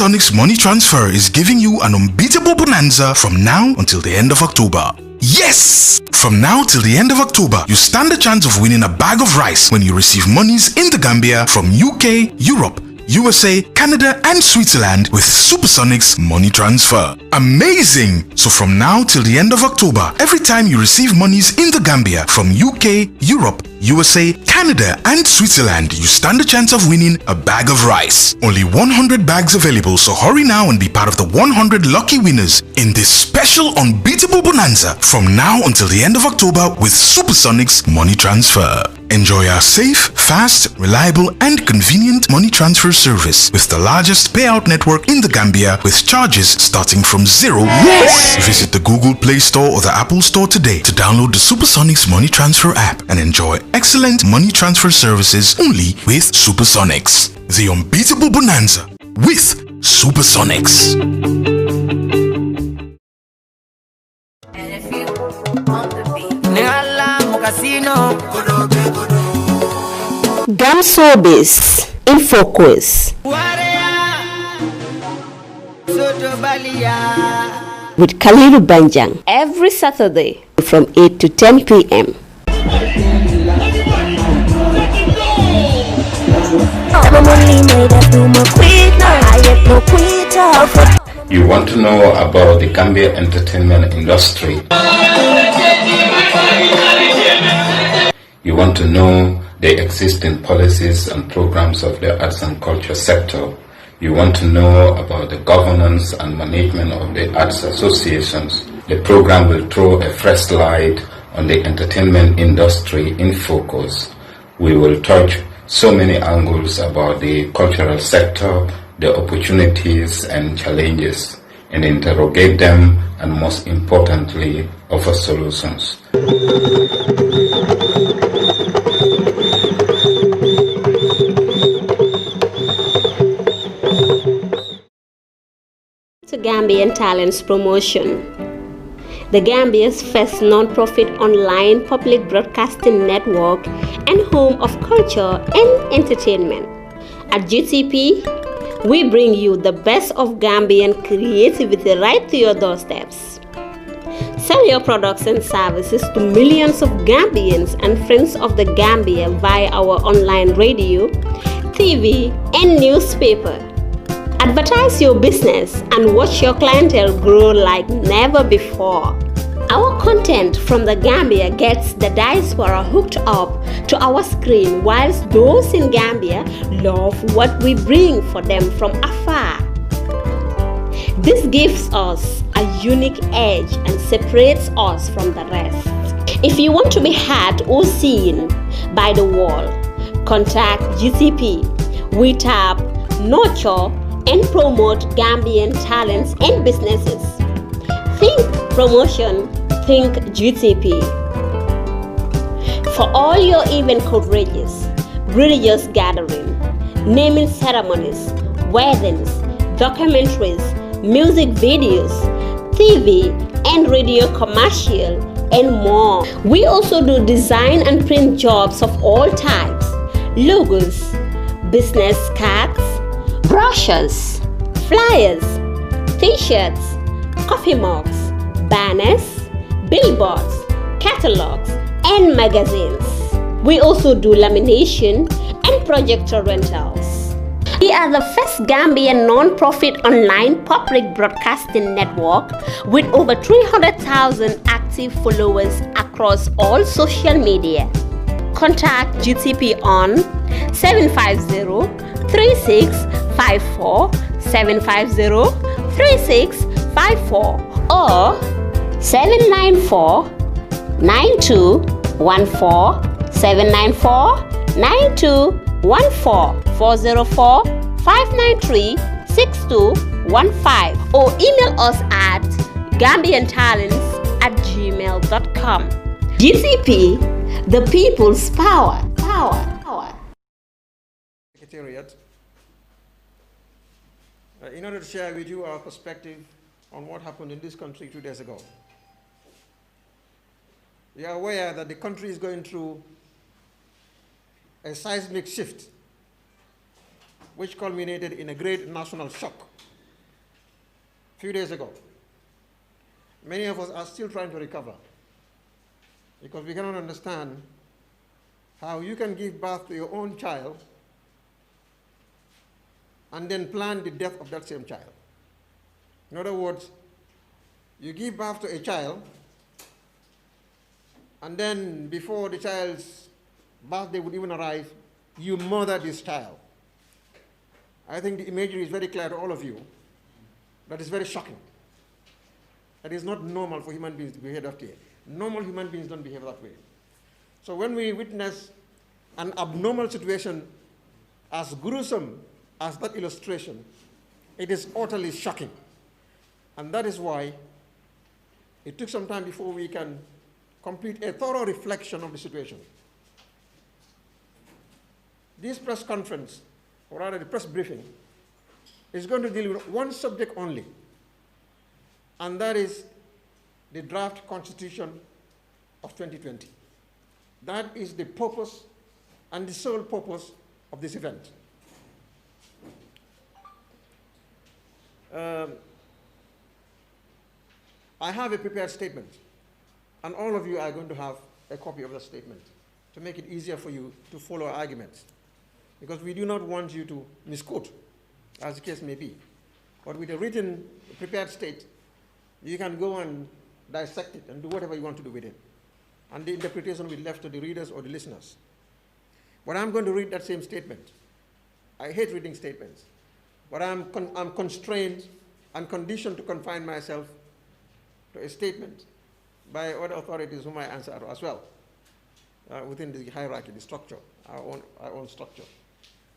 Supersonics Money Transfer is giving you an unbeatable bonanza from now until the end of October. Yes! From now till the end of October, you stand a chance of winning a bag of rice when you receive monies in the Gambia from UK, Europe, USA, Canada and Switzerland with Supersonics Money Transfer. Amazing! So from now till the end of October, every time you receive monies in the Gambia from UK, Europe, USA, Canada and Switzerland, you stand a chance of winning a bag of rice. Only 100 bags available, so hurry now and be part of the 100 lucky winners in this special unbeatable bonanza from now until the end of October with Supersonics Money Transfer. Enjoy our safe, fast, reliable and convenient money transfer service with the largest payout network in the Gambia with charges starting from $0. Yes! Visit the Google Play Store or the Apple Store today to download the Supersonics Money Transfer app and enjoy excellent money transfer services only with Supersonics. The unbeatable bonanza with Supersonics. Gamsobis in focus with Kalilu Banjang every Saturday from 8 to 10 p.m. You want to know about the Gambia entertainment industry. You want to know the existing policies and programs of the arts and culture sector. You want to know about the governance and management of the arts associations. The program will throw a fresh light on the entertainment industry in focus. We will touch so many angles about the cultural sector, the opportunities and challenges, and interrogate them, and most importantly, offer solutions. To Gambian Talents Promotion, the Gambia's first non-profit online public broadcasting network and home of culture and entertainment. At GTP, we bring you the best of Gambian creativity right to your doorsteps. Sell your products and services to millions of Gambians and friends of the Gambia via our online radio, TV, and newspaper. Advertise your business and watch your clientele grow like never before. Our content from the Gambia gets the diaspora hooked up to our screen, whilst those in Gambia love what we bring for them from afar. This gives us a unique edge and separates us from the rest. If you want to be heard or seen by the world, contact GTP. We tap, nurture, and promote Gambian talents and businesses. Think promotion, think GTP. For all your event coverages, religious gathering, naming ceremonies, weddings, documentaries, music videos, TV and radio commercial, and more. We also do design and print jobs of all types, logos, business cards, brochures, flyers, t-shirts, coffee mugs, banners, billboards, catalogs, and magazines. We also do lamination and projector rentals. We are the first Gambian non-profit online public broadcasting network with over 300,000 active followers across all social media. Contact GTP on 750-3654 750-3654 or 794-9214 794-9214 404-593-6215 or email us at gambiantalents@gmail.com. GTP, the people's power. Secretariat. In order to share with you our perspective on what happened in this country 2 days ago. We are aware that the country is going through a seismic shift which culminated in a great national shock few days ago. Many of us are still trying to recover because we cannot understand how you can give birth to your own child and then plan the death of that same child. In other words, you give birth to a child, and then before the child's birthday would even arrive, you murder this child. I think the imagery is very clear to all of you. That is very shocking. That is not normal for human beings to behave that way. Normal human beings don't behave that way. So when we witness an abnormal situation as gruesome as that illustration, it is utterly shocking. And that is why it took some time before we can complete a thorough reflection of the situation. This press conference, or rather the press briefing, is going to deal with one subject only, and that is the draft constitution of 2020. That is the purpose and the sole purpose of this event. I have a prepared statement, and all of you are going to have a copy of the statement to make it easier for you to follow our arguments, because we do not want you to misquote, as the case may be. But with a written, prepared state, you can go and dissect it and do whatever you want to do with it. And the interpretation will be left to the readers or the listeners. But I'm going to read that same statement. I hate reading statements, but I'm constrained and conditioned to confine myself to a statement by other authorities whom I answer as well, within the hierarchy, the structure, our own structure,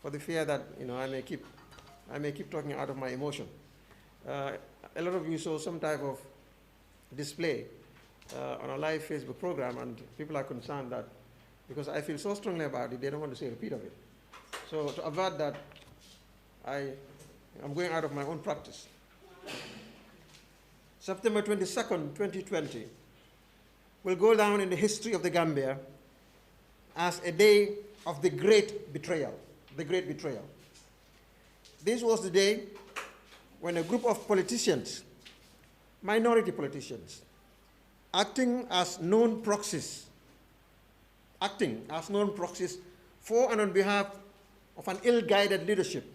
for the fear that I may keep talking out of my emotion. A lot of you saw some type of display on a live Facebook program, and people are concerned that because I feel so strongly about it, they don't want to see a repeat of it. So to avert that, I'm going out of my own practice. September 22nd, 2020 will go down in the history of the Gambia as a day of the great betrayal, the great betrayal. This was the day when a group of politicians, minority politicians, acting as known proxies for and on behalf of an ill-guided leadership,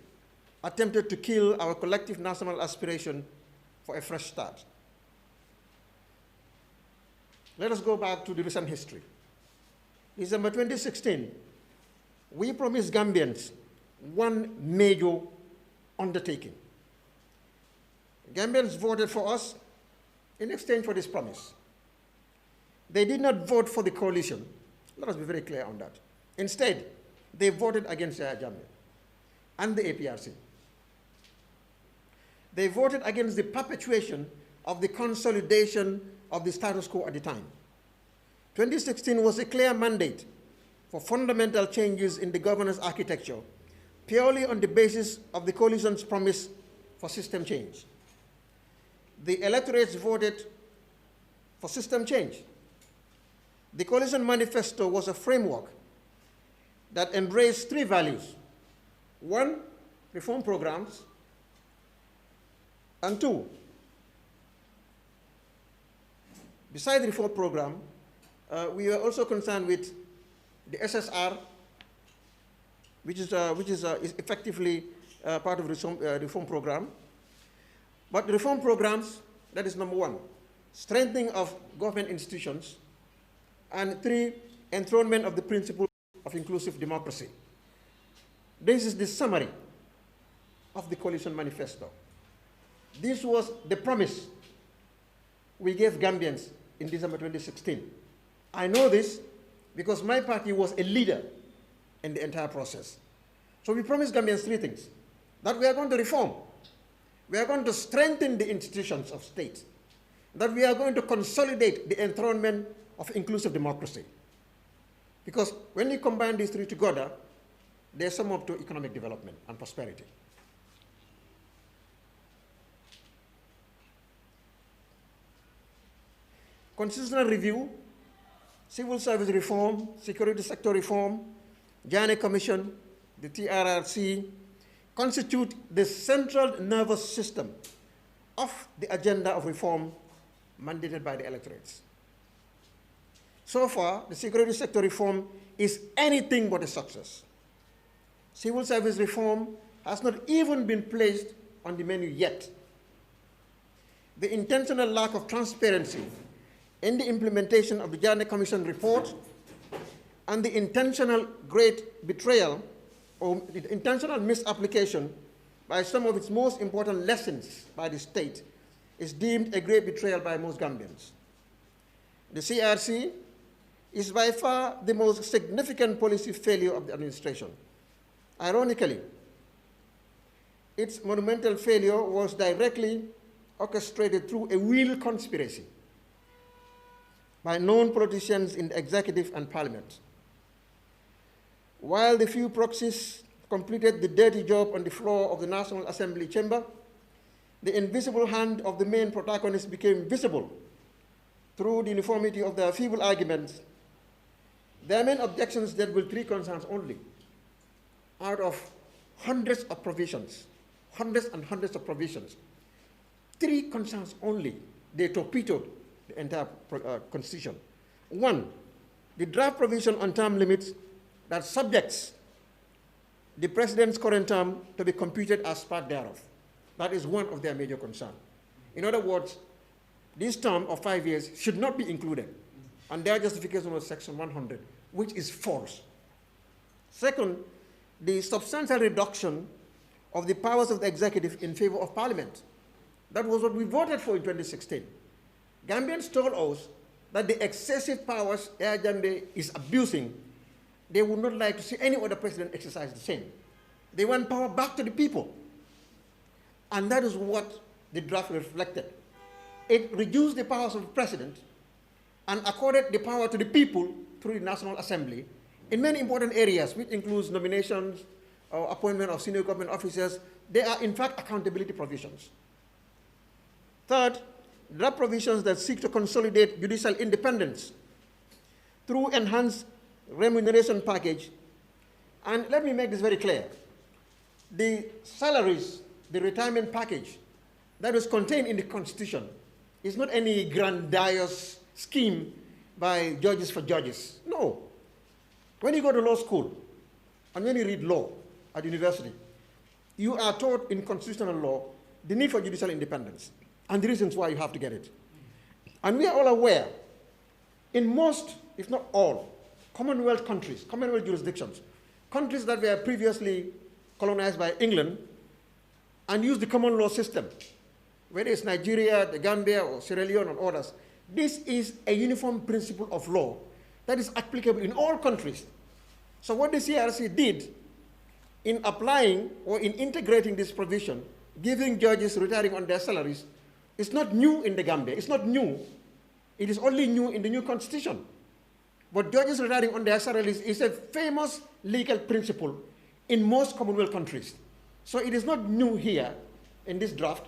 attempted to kill our collective national aspiration for a fresh start. Let us go back to the recent history. December 2016, we promised Gambians one major undertaking. Gambians voted for us in exchange for this promise. They did not vote for the coalition. Let us be very clear on that. Instead, they voted against Yahya Jammeh and the APRC. They voted against the perpetuation of the consolidation of the status quo at the time. 2016 was a clear mandate for fundamental changes in the governance architecture, purely on the basis of the coalition's promise for system change. The electorates voted for system change. The coalition manifesto was a framework that embraced three values. One, reform programs, and two, besides the reform program, we were also concerned with the SSR, which is effectively part of the reform program. But the reform programs, that is number one, strengthening of government institutions, and three, enthronement of the principle of inclusive democracy. This is the summary of the coalition manifesto. This was the promise we gave Gambians in December 2016. I know this because my party was a leader in the entire process. So we promised Gambians three things: that we are going to reform, we are going to strengthen the institutions of state, that we are going to consolidate the enthronement of inclusive democracy. Because when you combine these three together, they sum up to economic development and prosperity. Constitutional review, civil service reform, security sector reform, Janneh Commission, the TRRC, constitute the central nervous system off the agenda of reform mandated by the electorates. So far, the security sector reform is anything but a success. Civil service reform has not even been placed on the menu yet. The intentional lack of transparency in the implementation of the Journey Commission report and the intentional great betrayal or the intentional misapplication by some of its most important lessons by the state is deemed a great betrayal by most Gambians. The CRC is by far the most significant policy failure of the administration. Ironically, its monumental failure was directly orchestrated through a real conspiracy by known politicians in the executive and parliament. While the few proxies completed the dirty job on the floor of the National Assembly chamber, the invisible hand of the main protagonist became visible through the uniformity of their feeble arguments. Their main objections dealt with 3 concerns only out of hundreds of provisions, hundreds and hundreds of provisions. 3 concerns only. They torpedoed the entire constitution. 1, the draft provision on term limits that subjects the president's current term to be computed as part thereof. That is one of their major concerns. In other words, this term of 5 years should not be included. And their justification was Section 100, which is false. Second, the substantial reduction of the powers of the executive in favor of parliament. That was what we voted for in 2016. Gambians told us that the excessive powers Yahya Jammeh is abusing, they would not like to see any other president exercise the same. They want power back to the people. And that is what the draft reflected. It reduced the powers of the president and accorded the power to the people through the National Assembly in many important areas, which includes nominations or appointment of senior government officers. They are, in fact, accountability provisions. Third, there are provisions that seek to consolidate judicial independence through enhanced remuneration package. And let me make this very clear. The salaries, the retirement package that is contained in the Constitution is not any grandiose scheme by judges for judges. No. When you go to law school and when you read law at university, you are taught in constitutional law the need for judicial independence and the reasons why you have to get it. And we are all aware, in most, if not all, Commonwealth countries, Commonwealth jurisdictions, countries that were previously colonized by England and used the common law system, whether it's Nigeria, the Gambia, or Sierra Leone, or others, this is a uniform principle of law that is applicable in all countries. So what the CRC did in applying or in integrating this provision, giving judges retiring on their salaries, is not new in the Gambia. It's not new. It is only new in the new constitution. But judges retiring on their salaries is a famous legal principle in most Commonwealth countries. So it is not new here in this draft.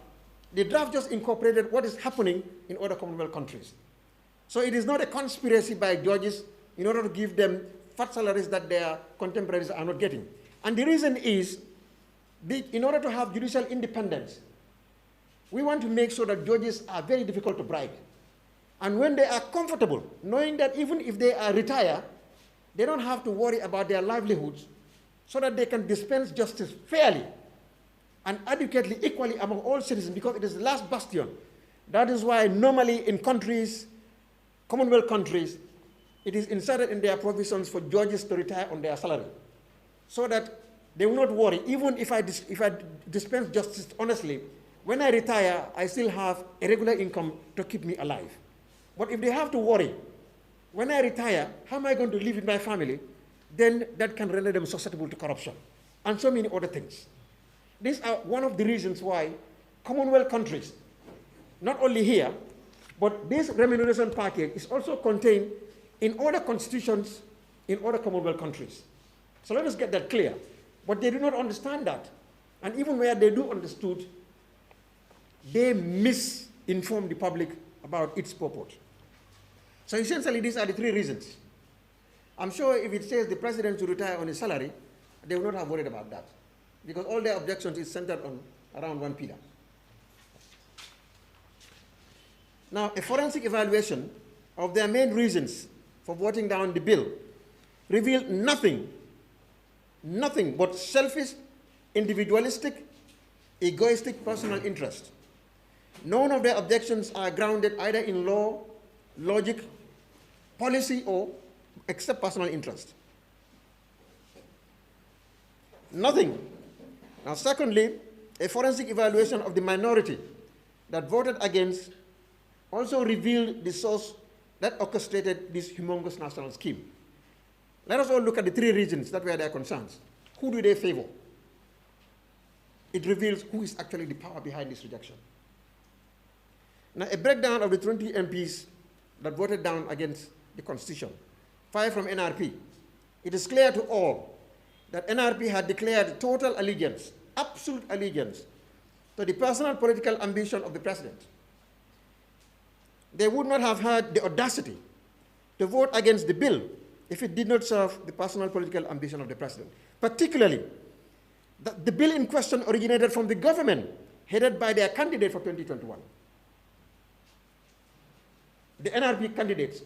The draft just incorporated what is happening in other Commonwealth countries. So it is not a conspiracy by judges in order to give them fat salaries that their contemporaries are not getting. And the reason is, in order to have judicial independence, we want to make sure that judges are very difficult to bribe. And when they are comfortable, knowing that even if they are retired, they don't have to worry about their livelihoods, so that they can dispense justice fairly and adequately, equally among all citizens, because it is the last bastion. That is why normally in countries, Commonwealth countries, it is inserted in their provisions for judges to retire on their salary, so that they will not worry. Even if I dispense justice honestly, when I retire, I still have a regular income to keep me alive. But if they have to worry, when I retire, how am I going to live with my family? Then that can render them susceptible to corruption and so many other things. These are one of the reasons why Commonwealth countries, not only here, but this remuneration package is also contained in other constitutions in other Commonwealth countries. So let us get that clear. But they do not understand that. And even where they do understood, they misinform the public about its purport. So essentially, these are the 3 reasons. I'm sure if it says the president should retire on his salary, they will not have worried about that, because all their objections is centered on around one pillar. Now, a forensic evaluation of their main reasons for voting down the bill revealed nothing but selfish, individualistic, egoistic personal interest. None of their objections are grounded either in law, logic, policy, or except personal interest. Nothing. Now, secondly, a forensic evaluation of the minority that voted against also revealed the source that orchestrated this humongous national scheme. Let us all look at the three regions that were their concerns. Who do they favor? It reveals who is actually the power behind this rejection. Now, a breakdown of the 20 MPs that voted down against the Constitution, 5 from NRP. It is clear to all that NRP had declared total allegiance, absolute allegiance, to the personal political ambition of the president. They would not have had the audacity to vote against the bill if it did not serve the personal political ambition of the president. Particularly, that the bill in question originated from the government headed by their candidate for 2021. The NRP candidates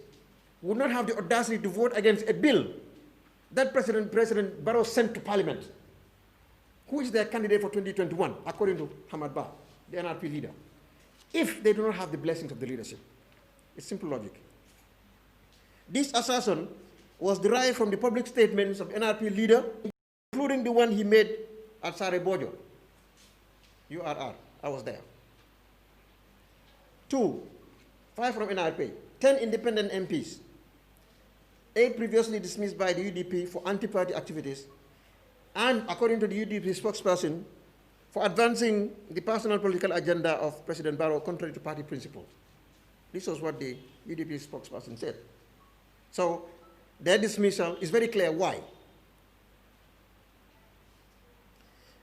would not have the audacity to vote against a bill that President Barrow sent to Parliament. Who is their candidate for 2021, according to Hamad Ba, the NRP leader, if they do not have the blessings of the leadership? It's simple logic. This assertion was derived from the public statements of NRP leader, including the one he made at Sare Bojo, URR. I was there. 2, 5 from NRP, 10 independent MPs, 8 previously dismissed by the UDP for anti-party activities, and according to the UDP spokesperson, for advancing the personal political agenda of President Barrow contrary to party principles. This was what the UDP spokesperson said. So their dismissal is very clear why.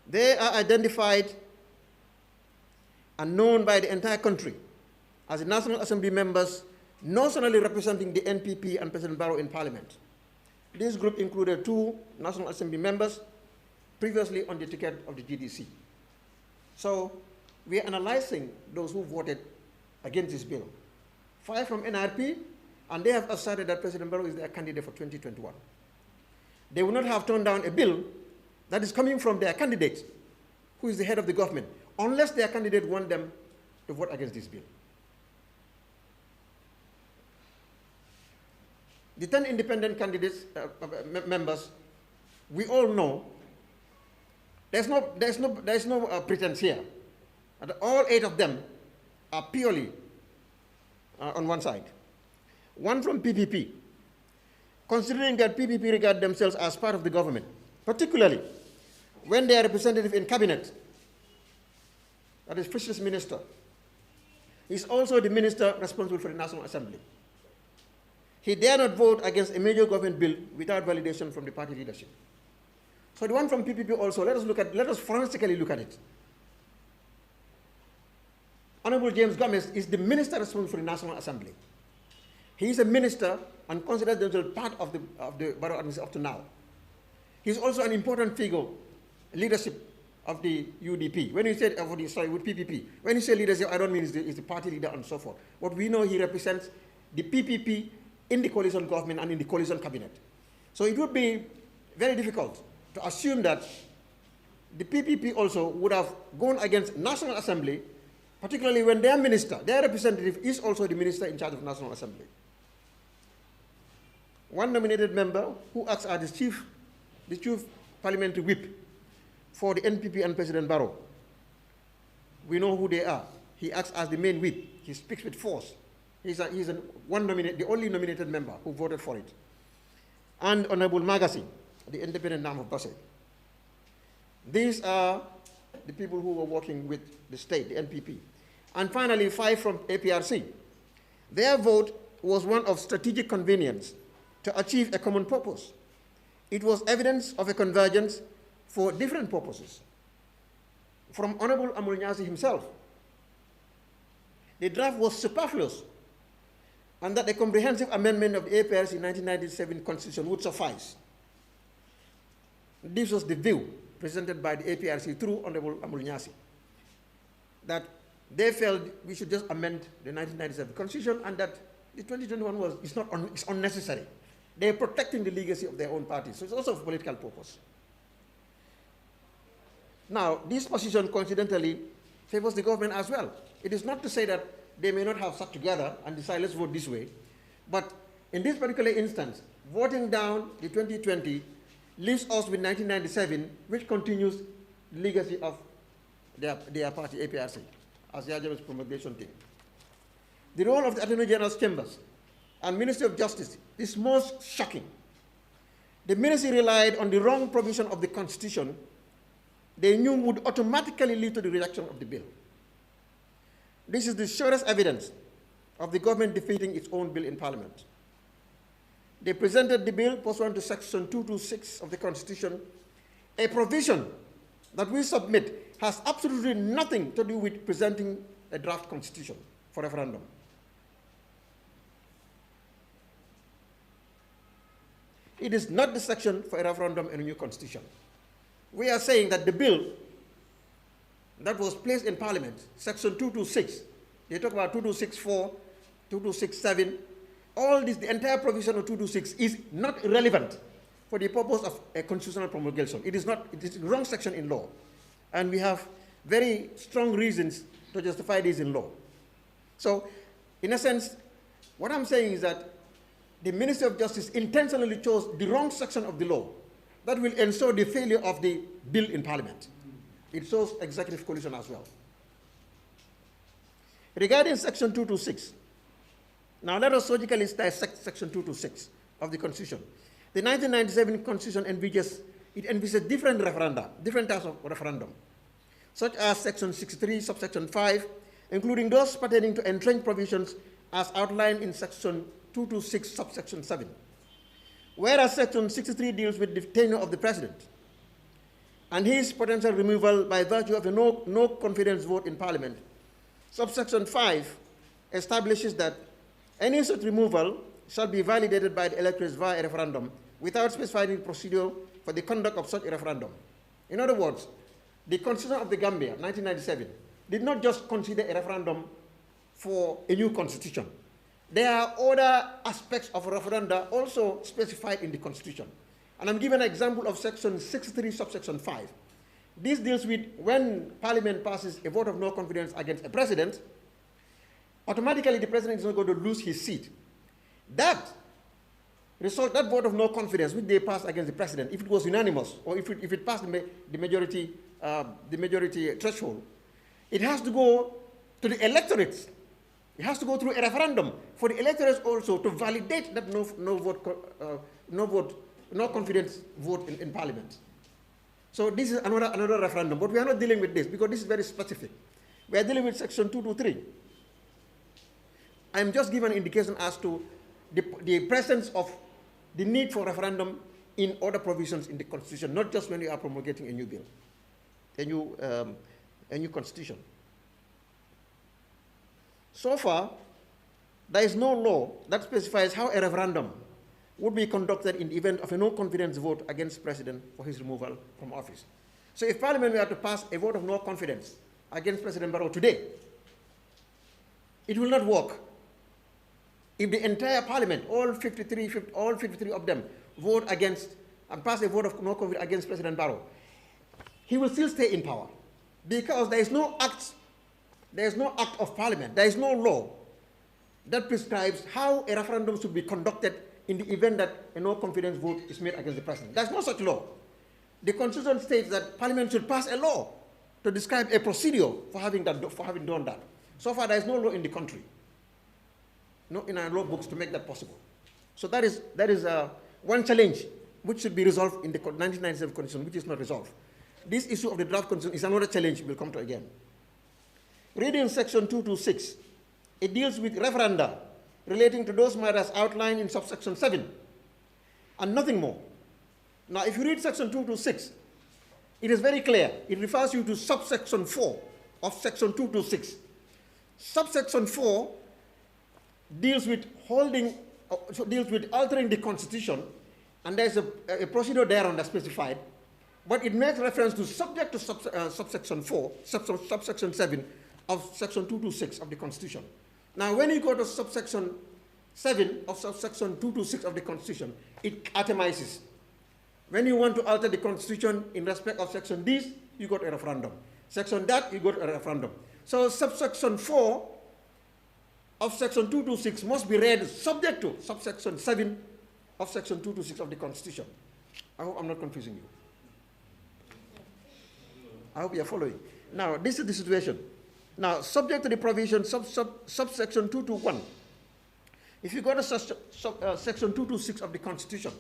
They are identified and known by the entire country as the National Assembly members notionally representing the NPP and President Barrow in Parliament. This group included 2 National Assembly members previously on the ticket of the GDC. So we are analyzing those who voted against this bill. 5 from NRP, and they have asserted that President Barrow is their candidate for 2021. They will not have turned down a bill that is coming from their candidate, who is the head of the government, unless their candidate want them to vote against this bill. The 10 independent candidates, members, we all know there's no pretense here. All 8 of them are purely on one side. 1 from PPP, considering that PPP regard themselves as part of the government, particularly when they are representative in cabinet, that is Fisheries Minister. He's also the minister responsible for the National Assembly. He dare not vote against a major government bill without validation from the party leadership. So the one from PPP also, let us forensically look at it. Honorable James Gomez is the minister responsible for the National Assembly. He is a minister and considers himself part of the Barrow administration up to now. He's also an important figure, leadership of the UDP. When you said, with PPP, when you say leadership, I don't mean he's the party leader and so forth. What we know, he represents the PPP in the coalition government and in the coalition cabinet. So it would be very difficult to assume that the PPP also would have gone against National Assembly, particularly when their minister, their representative, is also the minister in charge of National Assembly. One nominated member who acts as the chief parliamentary whip for the NPP and President Barrow. We know who they are. He acts as the main whip. He speaks with force. He's the only nominated member who voted for it. And Honorable Magasi, the independent arm of Basse. These are the people who were working with the state, the NPP. And finally, 5 from APRC. Their vote was one of strategic convenience to achieve a common purpose. It was evidence of a convergence for different purposes. From Honorable Amulnyasi himself, the draft was superfluous, and that a comprehensive amendment of the APRC 1997 Constitution would suffice. This was the view presented by the APRC through Honorable Amulnyasi, that they felt we should just amend the 1997 Constitution and that the 2021 it's unnecessary. They're protecting the legacy of their own party, so it's also for political purpose. Now, this position coincidentally favors the government as well. It is not to say that they may not have sat together and decided let's vote this way, but in this particular instance, voting down the 2020 leaves us with 1997, which continues the legacy of their party, APRC, as the Ajam's promulgation team. The role of the Attorney General's chambers and Ministry of Justice is most shocking. The ministry relied on the wrong provision of the Constitution they knew would automatically lead to the rejection of the bill. This is the surest evidence of the government defeating its own bill in Parliament. They presented the bill pursuant to Section 226 of the Constitution, a provision that we submit has absolutely nothing to do with presenting a draft constitution for referendum. It is not the section for a referendum in a new constitution. We are saying that the bill that was placed in Parliament, Section 226, they talk about 2264, 2267, all this, the entire provision of 226 is not relevant for the purpose of a constitutional promulgation. It is not, it is the wrong section in law. And we have very strong reasons to justify this in law. So, in a sense, what I'm saying is that the Ministry of Justice intentionally chose the wrong section of the law that will ensure the failure of the bill in Parliament. It shows executive collusion as well. Regarding Section 226, now let us surgically dissect Section 226 of the Constitution. The 1997 Constitution envisages different referenda, different types of referendum, such as Section 63, subsection 5, including those pertaining to entrenched provisions as outlined in Section 226, subsection 7. Whereas Section 63 deals with the tenure of the President and his potential removal by virtue of a no confidence vote in Parliament, subsection 5 establishes that any such removal shall be validated by the electors via a referendum without specifying the procedure for the conduct of such a referendum. In other words, the Constitution of the Gambia, 1997, did not just consider a referendum for a new constitution. There are other aspects of referenda also specified in the Constitution. And I'm giving an example of Section 63, subsection 5. This deals with when Parliament passes a vote of no confidence against a president, automatically the president is not going to lose his seat. That vote of no confidence which they passed against the president, if it was unanimous or if it passed the majority threshold, it has to go to the electorates. It has to go through a referendum for the electorates also to validate that no confidence vote in Parliament. So this is another referendum, but we are not dealing with this because this is very specific. We are dealing with Section 223. I am just giving an indication as to the presence of the need for referendum in other provisions in the Constitution, not just when we are promulgating a new bill, a new Constitution. So far, there is no law that specifies how a referendum would be conducted in the event of a no confidence vote against President for his removal from office. So if Parliament were to pass a vote of no confidence against President Barrow today, it will not work. If the entire Parliament, all 53 of them, vote against and pass a vote of no confidence against President Barrow, he will still stay in power because there is no act of Parliament, there is no law that prescribes how a referendum should be conducted in the event that a no confidence vote is made against the president. There's no such law. The Constitution states that Parliament should pass a law to describe a procedure for having done that. So far, there is no law in the country, no in our law books to make that possible. So that is one challenge which should be resolved in the 1997 Constitution, which is not resolved. This issue of the draft Constitution is another challenge we'll come to again. Reading Section 226, it deals with referenda relating to those matters outlined in subsection 7 and nothing more. Now, if you read Section 226, it is very clear. It refers you to subsection 4 of Section 226. Subsection 4 deals with altering the Constitution, and there's a procedure thereon that's specified, but it makes reference to subject to subsection 4, subsection 7, of section 226 of the Constitution. Now, when you go to subsection 7 of subsection 226 of the Constitution, it itemizes. When you want to alter the Constitution in respect of section this, you go to a referendum. Section that, you go to a referendum. So subsection 4 of section 226 must be read subject to subsection 7 of section 226 of the Constitution. I hope I'm not confusing you. I hope you are following. Now, this is the situation. Now, subject to the provision subsection 221. If you go to section 226 of the Constitution,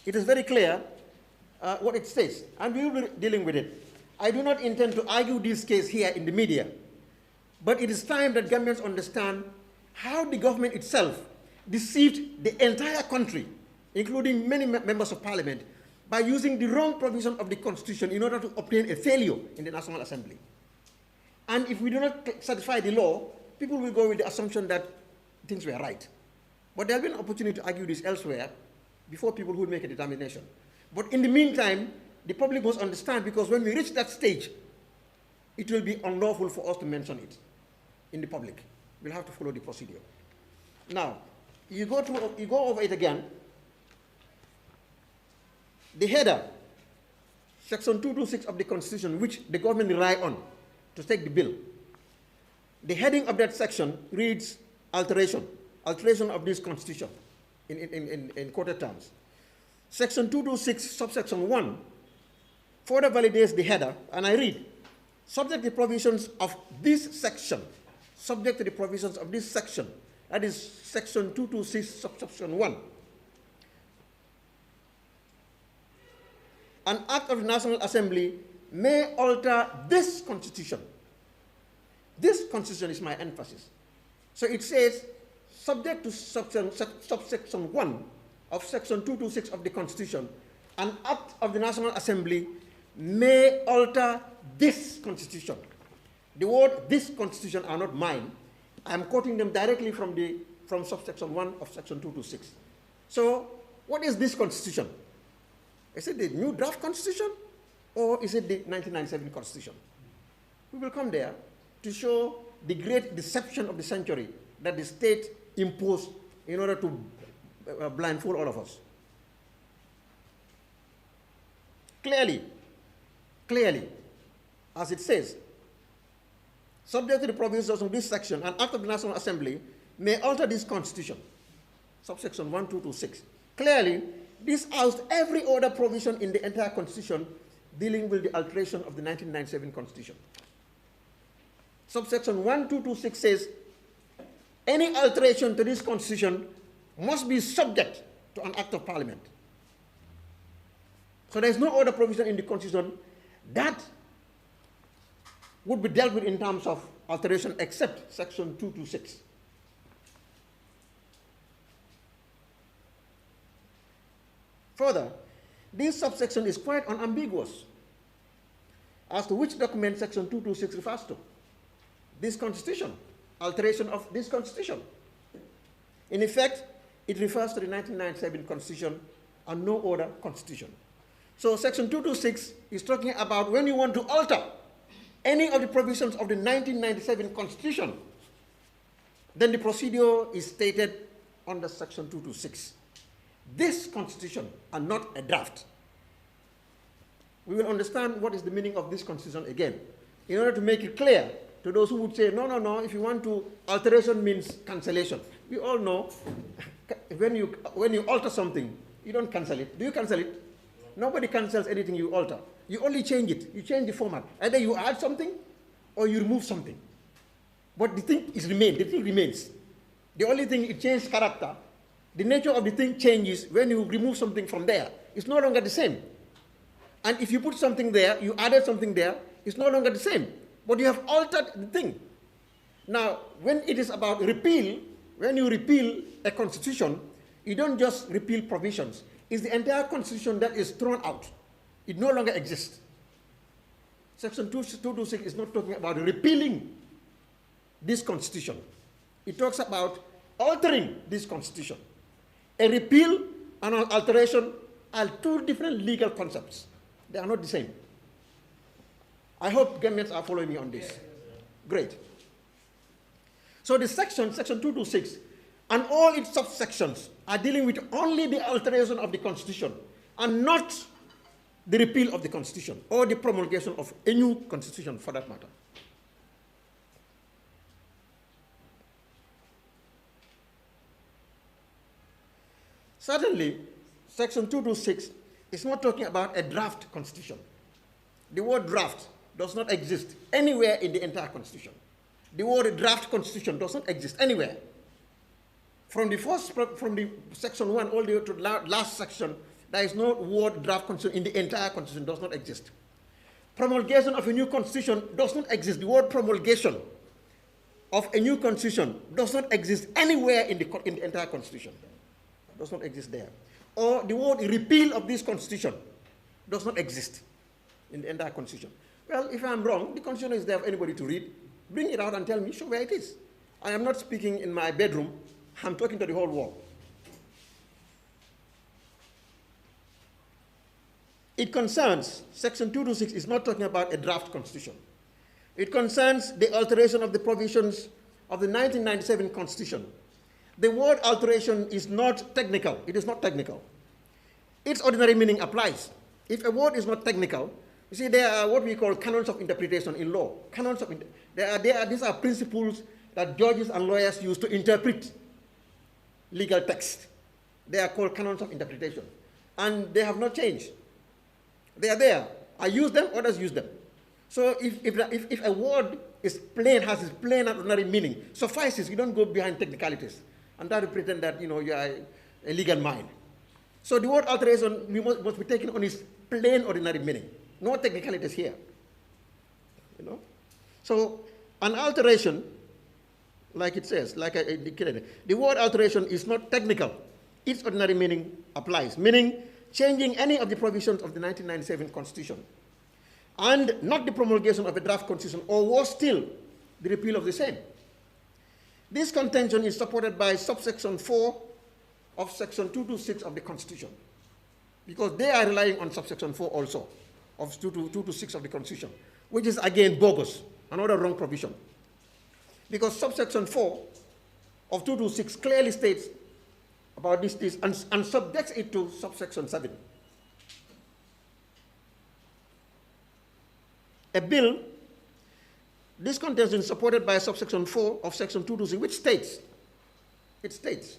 it is very clear what it says, and we will be dealing with it. I do not intend to argue this case here in the media, but it is time that Gambians understand how the government itself deceived the entire country, including many members of parliament, by using the wrong provision of the Constitution in order to obtain a failure in the National Assembly. And if we do not satisfy the law, people will go with the assumption that things were right. But there will be an opportunity to argue this elsewhere before people who will make a determination. But in the meantime, the public must understand, because when we reach that stage, it will be unlawful for us to mention it in the public. We'll have to follow the procedure. Now, you go over it again. The header, section 226 of the Constitution, which the government rely on to take the bill. The heading of that section reads alteration of this Constitution in quoted terms. Section 226, subsection 1, further validates the header, and I read, subject to the provisions of this section, subject to the provisions of this section, that is section 226, subsection 1. An act of the National Assembly may alter this Constitution. This Constitution is my emphasis. So it says, subject to subsection 1 of section 226 of the Constitution, an act of the National Assembly may alter this Constitution. The word "this Constitution" are not mine. I am quoting them directly from subsection 1 of section 226. So what is this Constitution? Is it the new draft Constitution, or is it the 1997 Constitution? We will come there to show the great deception of the century that the state imposed in order to blindfold all of us. Clearly, as it says, subject to the provisions of this section, an act of the National Assembly may alter this Constitution, subsection 1, 2 to 6. Clearly, this oust every other provision in the entire Constitution dealing with the alteration of the 1997 Constitution. Subsection 1, 2 to 6 says, any alteration to this Constitution must be subject to an act of Parliament. So there is no other provision in the Constitution that would be dealt with in terms of alteration except section 2 to 6. Further, this subsection is quite unambiguous as to which document section 226 refers to. This Constitution, alteration of this Constitution. In effect, it refers to the 1997 Constitution and no other Constitution. So section 226 is talking about when you want to alter any of the provisions of the 1997 Constitution, then the procedure is stated under section 226. This Constitution and not a draft. We will understand what is the meaning of this Constitution again, in order to make it clear to those who would say, no, if you want to, alteration means cancellation. We all know when you alter something, you don't cancel it. Do you cancel it? Nobody cancels anything you alter. You only change it. You change the format. Either you add something or you remove something. But the thing remains. The only thing, it changes character. The nature of the thing changes when you remove something from there. It's no longer the same. And if you put something there, you added something there, it's no longer the same. But you have altered the thing. Now, when it is about repeal, when you repeal a constitution, you don't just repeal provisions. It's the entire constitution that is thrown out. It no longer exists. Section 226 is not talking about repealing this constitution. It talks about altering this constitution. A repeal and an alteration are two different legal concepts. They are not the same. I hope Gambians are following me on this. Great. So the section 226, and all its subsections are dealing with only the alteration of the Constitution and not the repeal of the Constitution or the promulgation of a new Constitution for that matter. Certainly, section 226 is not talking about a draft Constitution. The word draft does not exist anywhere in the entire Constitution. The word draft Constitution does not exist anywhere. From the section 1 all the way to the last section, there is no word draft Constitution in the entire Constitution, does not exist. Promulgation of a new Constitution does not exist. The word promulgation of a new Constitution does not exist anywhere in the entire Constitution. Does not exist there. Or the word repeal of this Constitution does not exist in the entire Constitution. Well, if I'm wrong, the Constitution is there for anybody to read. Bring it out and tell me, show where it is. I am not speaking in my bedroom. I'm talking to the whole world. It concerns, section 226 is not talking about a draft Constitution. It concerns the alteration of the provisions of the 1997 Constitution. The word alteration is not technical. It is not technical. Its ordinary meaning applies. If a word is not technical, you see, there are what we call canons of interpretation in law. Canons of these are principles that judges and lawyers use to interpret legal text. They are called canons of interpretation. And they have not changed. They are there. I use them, others use them. So if a word is plain, has its plain and ordinary meaning, suffices. You don't go behind technicalities and try to pretend that you are a legal mind. So the word alteration must be taken on its plain ordinary meaning. No technicalities here. So an alteration, like it says, like I indicated, the word alteration is not technical. Its ordinary meaning applies, meaning changing any of the provisions of the 1997 Constitution, and not the promulgation of a draft Constitution, or worse still, the repeal of the same. This contention is supported by subsection 4 of section 226 of the Constitution, because they are relying on subsection 4 also of 226 of the Constitution, which is again bogus, another wrong provision. Because subsection 4 of 226 clearly states about this and subjects it to subsection 7. A bill, this contention is supported by subsection 4 of section 226, which states,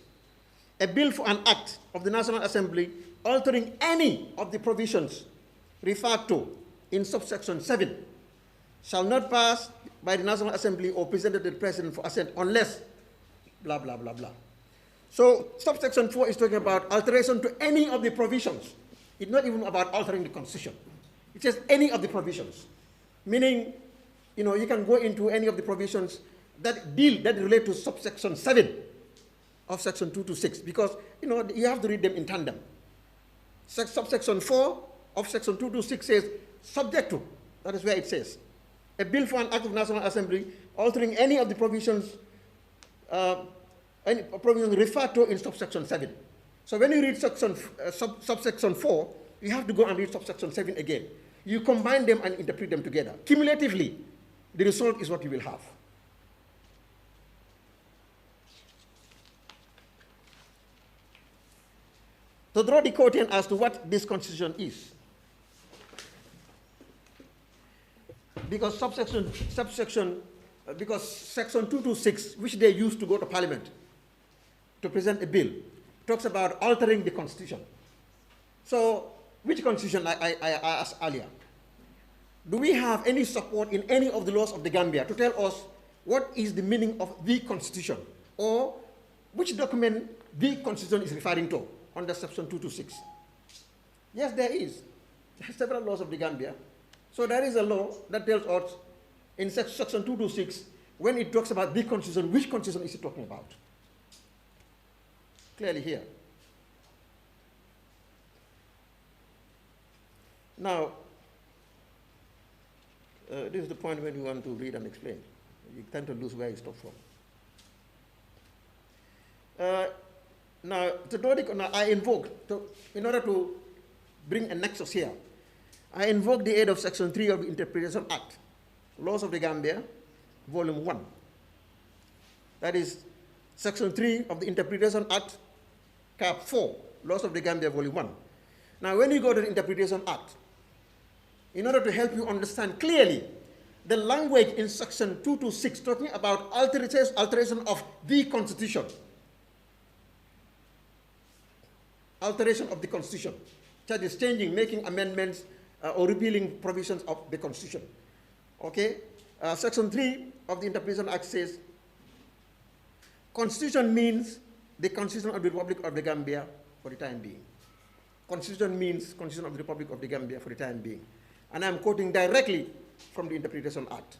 a bill for an act of the National Assembly altering any of the provisions referred to in subsection 7 shall not pass by the National Assembly or presented to the President for assent unless blah, blah, blah, blah. So subsection 4 is talking about alteration to any of the provisions. It's not even about altering the Constitution. It says any of the provisions, meaning, you can go into any of the provisions that relate to subsection 7 of section 226, because, you have to read them in tandem. Subsection 4 of section 226 says subject to, that is where it says, a bill for an act of National Assembly altering any of the provisions referred to in subsection 7. So when you read subsection 4, you have to go and read subsection 7 again. You combine them and interpret them together. Cumulatively, the result is what you will have. To draw the curtain as to what this Constitution is, because section 226, which they use to go to Parliament to present a bill, talks about altering the Constitution. So, which Constitution I asked earlier? Do we have any support in any of the laws of the Gambia to tell us what is the meaning of the Constitution, or which document the Constitution is referring to under section 226? Yes, there is. There are several laws of the Gambia. So there is a law that tells us in section 226, when it talks about the Constitution, which Constitution is it talking about? Clearly here. Now, this is the point when you want to read and explain. You tend to lose where you stop from. Now, I invoke, in order to bring a nexus here, I invoke the aid of section 3 of the Interpretation Act, Laws of the Gambia, Volume 1. That is Section 3 of the Interpretation Act, Cap 4, Laws of the Gambia, Volume 1. Now, when you go to the Interpretation Act, in order to help you understand clearly the language in Section 226 talking about alteration of the Constitution, alteration of the Constitution, that is changing, making amendments or repealing provisions of the Constitution. Okay? Section 3 of the Interpretation Act says, Constitution means the Constitution of the Republic of the Gambia for the time being. Constitution means Constitution of the Republic of the Gambia for the time being. And I'm quoting directly from the Interpretation Act.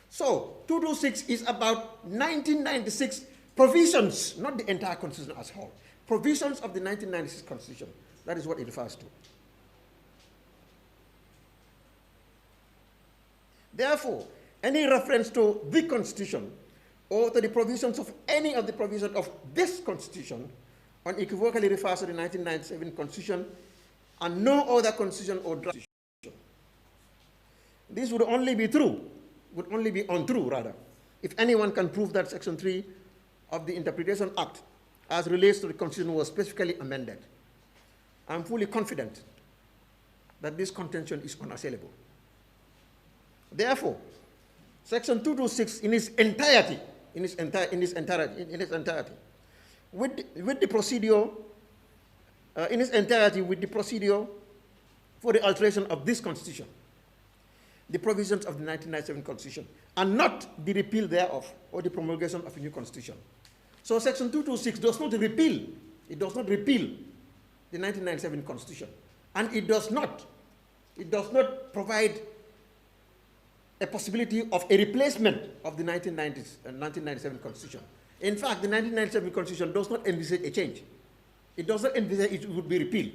So, 226 is about 1996 provisions, not the entire Constitution as a whole. Provisions of the 1996 Constitution. That is what it refers to. Therefore, any reference to the Constitution or to the provisions of any of the provisions of this Constitution unequivocally refers to the 1997 Constitution and no other Constitution or draft. This would only be true, would only be untrue rather, if anyone can prove that Section 3 of the Interpretation Act as relates to the Constitution was specifically amended. I'm fully confident that this contention is unassailable. Therefore, Section 226 in its entirety, with the procedure for the alteration of this Constitution, the provisions of the 1997 Constitution, and not the repeal thereof or the promulgation of a new Constitution. So Section 226 does not repeal, it does not repeal the 1997 Constitution, and it does not provide a possibility of a replacement of the 1997 Constitution. In fact, the 1997 Constitution does not envisage a change. It does not envisage it would be repealed.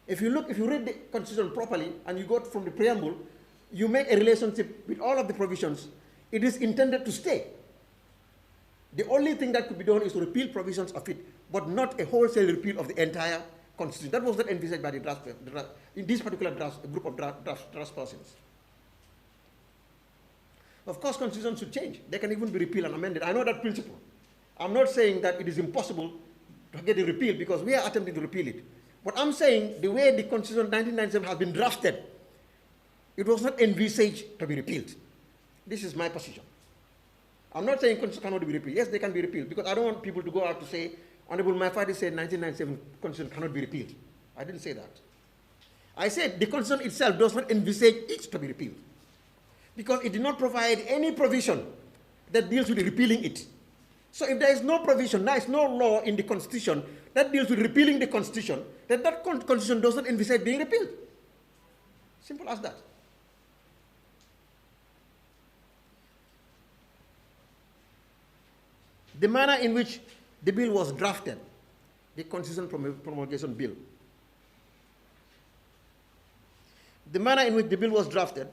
If you read the Constitution properly and you go from the preamble, you make a relationship with all of the provisions. It is intended to stay. The only thing that could be done is to repeal provisions of it, but not a wholesale repeal of the entire Constitution. That was not envisaged by in this particular group of draft persons. Of course, constitutions should change. They can even be repealed and amended. I know that principle. I'm not saying that it is impossible to get a repeal because we are attempting to repeal it. But I'm saying the way the Constitution of 1997 has been drafted, it was not envisaged to be repealed. This is my position. I'm not saying Constitution cannot be repealed. Yes, they can be repealed because I don't want people to go out to say, Honorable Maifadi said 1997 Constitution cannot be repealed. I didn't say that. I said the Constitution itself does not envisage it to be repealed because it did not provide any provision that deals with repealing it. So if there is no provision, there is no law in the Constitution that deals with repealing the Constitution, then that Constitution does not envisage being repealed. Simple as that. The manner in which the bill was drafted, the Constitution Promulgation Bill, the manner in which the bill was drafted,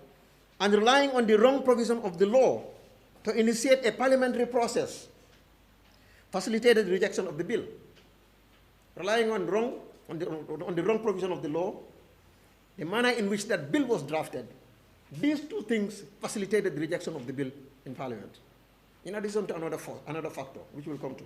and relying on the wrong provision of the law to initiate a parliamentary process, facilitated the rejection of the bill. Relying on the wrong provision of the law, the manner in which that bill was drafted, these two things facilitated the rejection of the bill in Parliament, in addition to another factor, which we'll come to.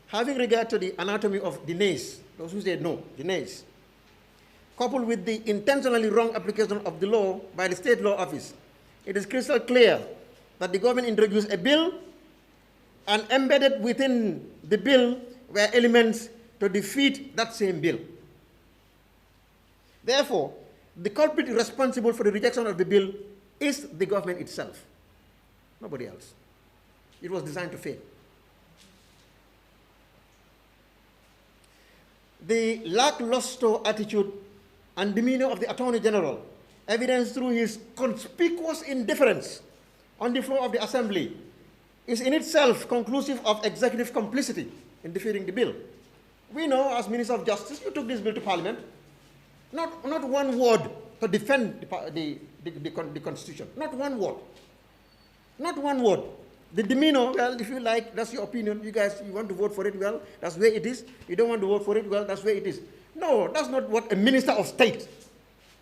Having regard to the anatomy of the nays, those who say no, the nays, coupled with the intentionally wrong application of the law by the State Law Office, it is crystal clear that the government introduced a bill and embedded within the bill were elements to defeat that same bill. Therefore, the culprit responsible for the rejection of the bill is the government itself, nobody else. It was designed to fail. The lackluster attitude and demeanor of the Attorney General, evidenced through his conspicuous indifference on the floor of the Assembly, is in itself conclusive of executive complicity in defeating the bill. We know, as Minister of Justice, you took this bill to Parliament. Not one word to defend the Constitution. Not one word. Not one word. The demeanor, well, if you like, that's your opinion. You guys, you want to vote for it, well, that's where it is. You don't want to vote for it, well, that's where it is. No, that's not what a minister of state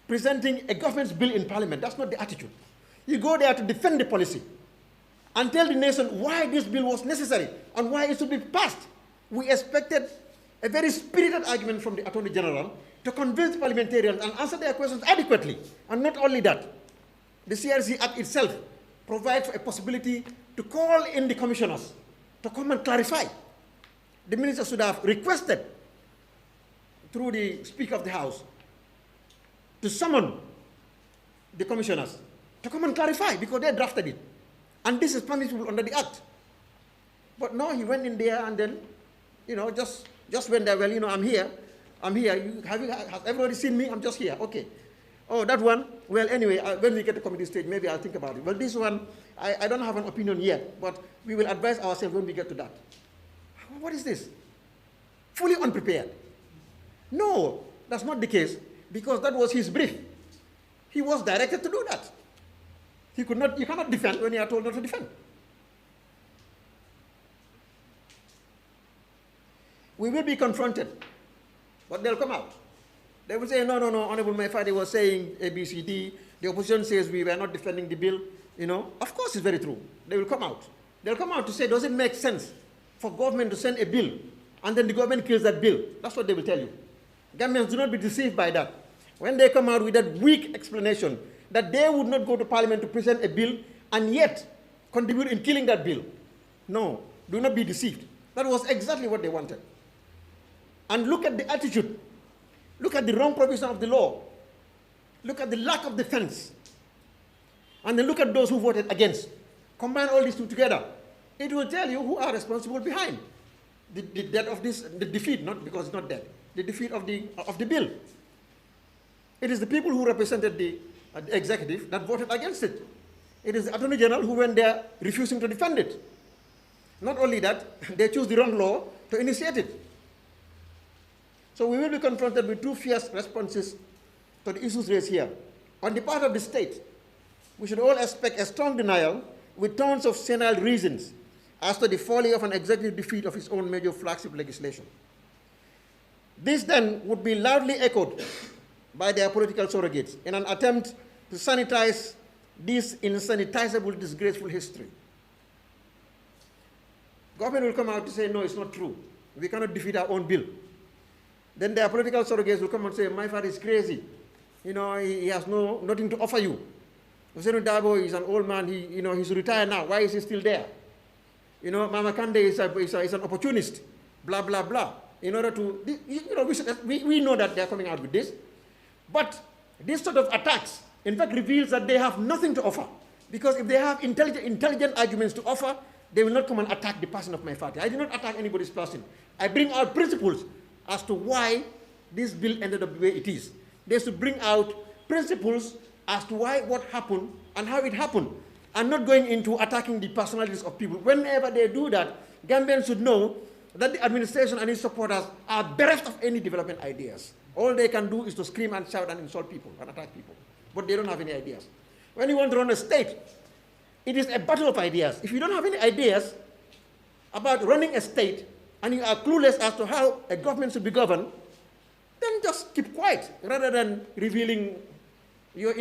presenting a government's bill in parliament, that's not the attitude. You go there to defend the policy and tell the nation why this bill was necessary and why it should be passed. We expected a very spirited argument from the Attorney General to convince parliamentarians and answer their questions adequately. And not only that, the CRC Act itself provides for a possibility to call in the commissioners to come and clarify. The minister should have requested through the Speaker of the House to summon the commissioners to come and clarify because they drafted it. And this is punishable under the Act. But no, he went in there and then, just went there, well, I'm here. Has everybody seen me? I'm just here. Okay. Oh, that one, well, anyway, when we get to committee stage, maybe I'll think about it. Well, this one, I don't have an opinion yet, but we will advise ourselves when we get to that. What is this? Fully unprepared. No, that's not the case, because that was his brief. He was directed to do that. You cannot defend when you are told not to defend. We will be confronted, but they'll come out. They will say, no, Honorable Maifadi was saying A, B, C, D. The opposition says we were not defending the bill. Of course it's very true. They will come out. They'll come out to say, does it make sense for government to send a bill and then the government kills that bill? That's what they will tell you. Gambians, do not be deceived by that. When they come out with that weak explanation that they would not go to parliament to present a bill and yet contribute in killing that bill. No, do not be deceived. That was exactly what they wanted. And look at the attitude. Look at the wrong provision of the law. Look at the lack of defense. And then look at those who voted against. Combine all these two together. It will tell you who are responsible behind the death of this, the defeat, not because it's not dead, the defeat of the bill. It is the people who represented the executive that voted against it. It is the Attorney General who went there refusing to defend it. Not only that, they choose the wrong law to initiate it. So we will be confronted with two fierce responses to the issues raised here. On the part of the state, we should all expect a strong denial with tons of senile reasons as to the folly of an executive defeat of its own major flagship legislation. This then would be loudly echoed by their political surrogates in an attempt to sanitize this insanitizable, disgraceful history. Government will come out to say, no, it's not true. We cannot defeat our own bill. Then their political surrogates will come and say, my father is crazy. He has nothing to offer you. Hussein Dabo is an old man. He's retired now. Why is he still there? Mama Kande is an opportunist. Blah, blah, blah. In order to, we know that they're coming out with this. But this sort of attacks, in fact, reveals that they have nothing to offer. Because if they have intelligent arguments to offer, they will not come and attack the person of my father. I did not attack anybody's person. I bring out principles as to why this bill ended up the way it is. They should bring out principles as to why, what happened, and how it happened, and not going into attacking the personalities of people. Whenever they do that, Gambians should know that the administration and its supporters are bereft of any development ideas. All they can do is to scream and shout and insult people and attack people. But they don't have any ideas. When you want to run a state, it is a battle of ideas. If you don't have any ideas about running a state, and you are clueless as to how a government should be governed, then just keep quiet rather than revealing your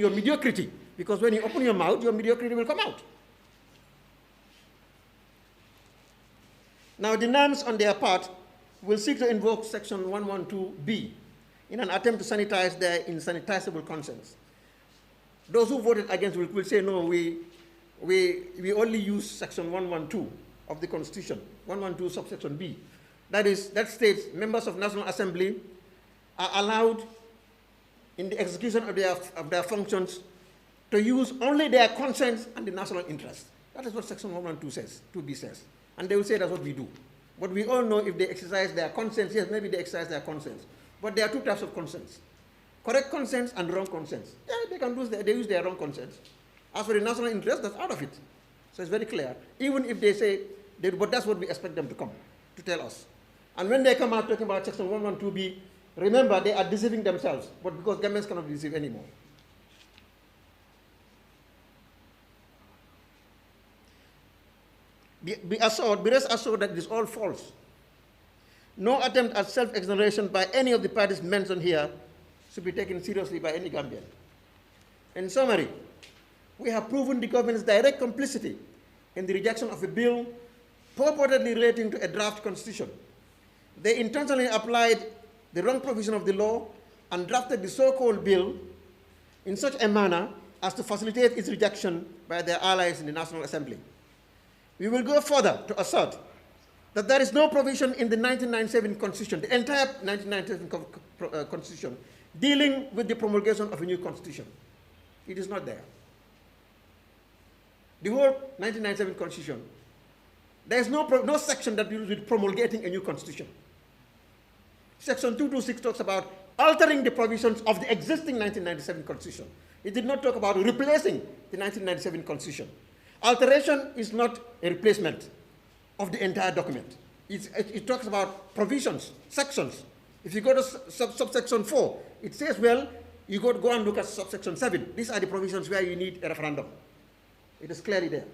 mediocrity. Because when you open your mouth, your mediocrity will come out. Now, the NAMs on their part will seek to invoke Section 112B in an attempt to sanitize their insanitizable conscience. Those who voted against will say, no, we only use Section 112 of the Constitution, 112 subsection B. That states members of National Assembly are allowed in the execution of their functions to use only their conscience and the national interest. That is what Section 112 says, 2B says. And they will say that's what we do. But we all know if they exercise their conscience, yes, maybe they exercise their conscience. But there are two types of conscience. Correct conscience and wrong conscience. Yeah, they use their wrong conscience. As for the national interest, that's out of it. So it's very clear. Even if they say, but that's what we expect them to come, to tell us. And when they come out talking about Section 112B, remember, they are deceiving themselves. But because Gambians cannot be deceived anymore. Be rest assured that it is all false. No attempt at self-exoneration by any of the parties mentioned here should be taken seriously by any Gambian. In summary, we have proven the government's direct complicity in the rejection of a bill purportedly relating to a draft constitution. They intentionally applied the wrong provision of the law and drafted the so-called bill in such a manner as to facilitate its rejection by their allies in the National Assembly. We will go further to assert that there is no provision in the 1997 Constitution, the entire 1997 Constitution, dealing with the promulgation of a new Constitution. It is not there. The whole 1997 Constitution, there is no section that deals with promulgating a new Constitution. Section 226 talks about altering the provisions of the existing 1997 Constitution. It did not talk about replacing the 1997 Constitution. Alteration is not a replacement of the entire document. It talks about provisions, sections. If you go to subsection 4, it says, well, you go and look at subsection 7. These are the provisions where you need a referendum. It is clearly there.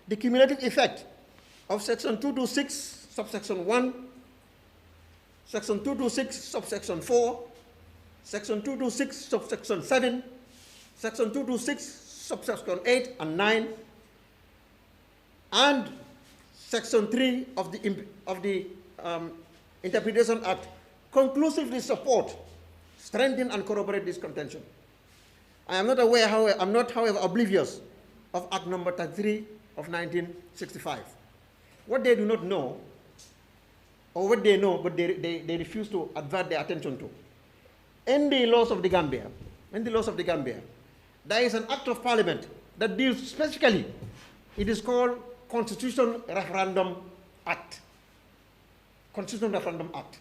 The cumulative effect of section 226, subsection 1, section 226, subsection 4, section 226, subsection 7, section 226, subsection 8 and 9, and section 3 of the Interpretation Act conclusively support, strengthen, and corroborate this contention. I am not aware, however, oblivious of Act number 33 of 1965. What they do not know, or what they know, but they refuse to advert their attention to. In the laws of the Gambia, there is an act of parliament that deals specifically, it is called Constitution Referendum Act. Constitution Referendum Act.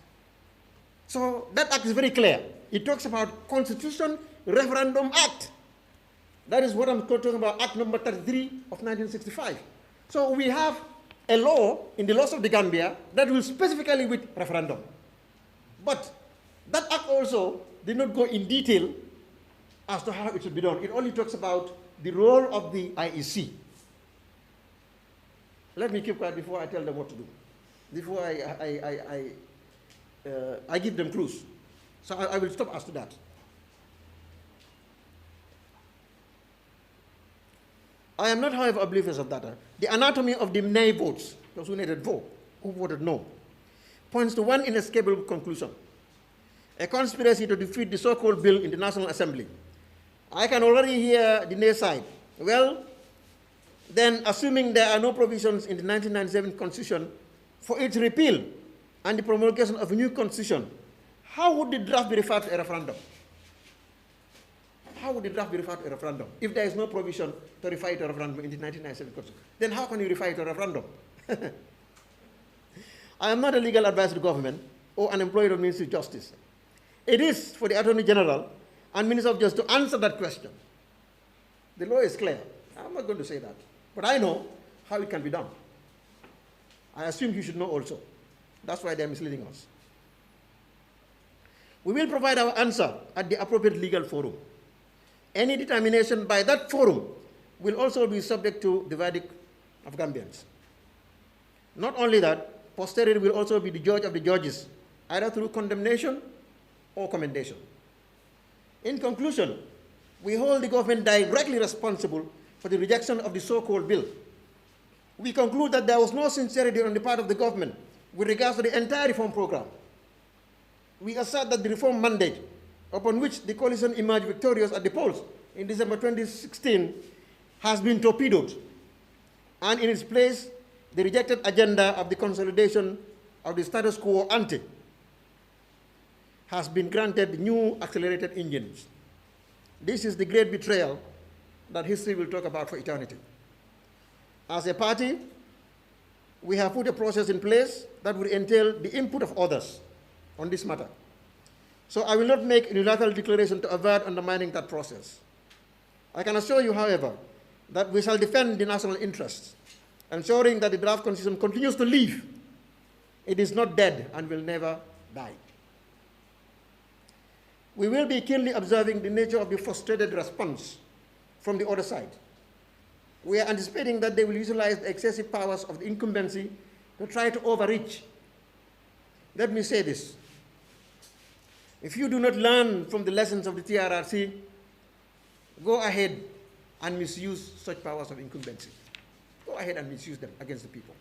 So that act is very clear. It talks about Constitution Referendum Act. That is what I'm talking about, Act number 33 of 1965. So we have a law in the laws of the Gambia that will specifically with referendum. But that act also did not go in detail as to how it should be done. It only talks about the role of the IEC. Let me keep quiet before I tell them what to do, before I give them clues. So I will stop as to that. I am not, however, oblivious of that. The anatomy of the nay votes, those who needed vote, who voted no, points to one inescapable conclusion: a conspiracy to defeat the so-called bill in the National Assembly. I can already hear the nay side. Well, then, assuming there are no provisions in the 1997 Constitution for its repeal and the promulgation of a new Constitution, how would the draft be referred to a referendum? How would the draft be referred to a referendum if there is no provision to refer it to a referendum in the 1997 Constitution? Then how can you refer it to a referendum? I am not a legal advisor to government or an employee of the Ministry of Justice. It is for the Attorney General and Minister of Justice to answer that question. The law is clear. I'm not going to say that. But I know how it can be done. I assume you should know also. That's why they're misleading us. We will provide our answer at the appropriate legal forum. Any determination by that forum will also be subject to the verdict of Gambians. Not only that, posterity will also be the judge of the judges, either through condemnation or commendation. In conclusion, we hold the government directly responsible for the rejection of the so-called bill. We conclude that there was no sincerity on the part of the government with regards to the entire reform program. We assert that the reform mandate, upon which the coalition emerged victorious at the polls in December 2016, has been torpedoed, and in its place, the rejected agenda of the consolidation of the status quo ante has been granted new accelerated engines. This is the great betrayal that history will talk about for eternity. As a party, we have put a process in place that will entail the input of others on this matter. So I will not make a unilateral declaration to avoid undermining that process. I can assure you, however, that we shall defend the national interests, ensuring that the draft constitution continues to live. It is not dead and will never die. We will be keenly observing the nature of the frustrated response from the other side. We are anticipating that they will utilize the excessive powers of the incumbency to try to overreach. Let me say this. If you do not learn from the lessons of the TRRC, go ahead and misuse such powers of incumbency. Go ahead and misuse them against the people.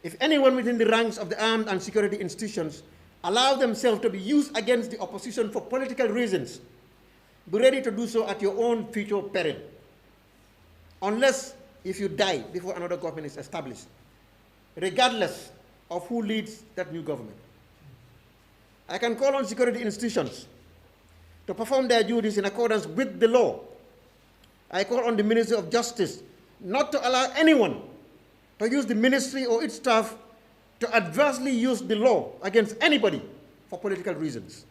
If anyone within the ranks of the armed and security institutions allow themselves to be used against the opposition for political reasons, be ready to do so at your own future peril. Unless if you die before another government is established, regardless of who leads that new government. I can call on security institutions to perform their duties in accordance with the law. I call on the Ministry of Justice not to allow anyone to use the ministry or its staff to adversely use the law against anybody for political reasons.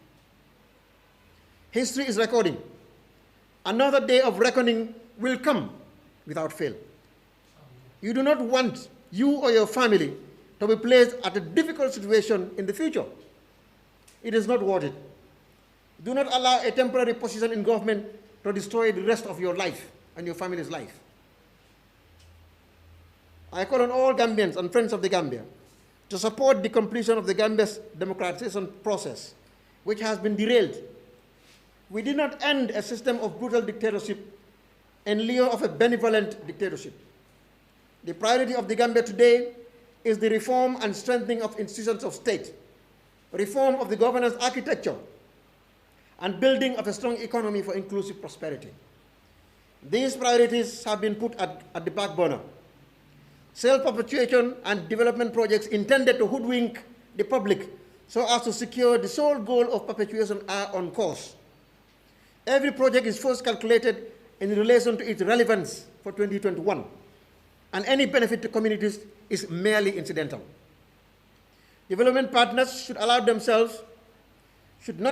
History is recording. Another day of reckoning will come without fail. You do not want you or your family to be placed at a difficult situation in the future. It is not worth it. Do not allow a temporary position in government to destroy the rest of your life and your family's life. I call on all Gambians and friends of the Gambia to support the completion of the Gambia's democratization process, which has been derailed. We did not end a system of brutal dictatorship in lieu of a benevolent dictatorship. The priority of the Gambia today is the reform and strengthening of institutions of state, reform of the governance architecture, and building of a strong economy for inclusive prosperity. These priorities have been put at the back burner. Self-perpetuation and development projects intended to hoodwink the public so as to secure the sole goal of perpetuation are on course. Every project is first calculated in relation to its relevance for 2021, and any benefit to communities is merely incidental. Development partners should not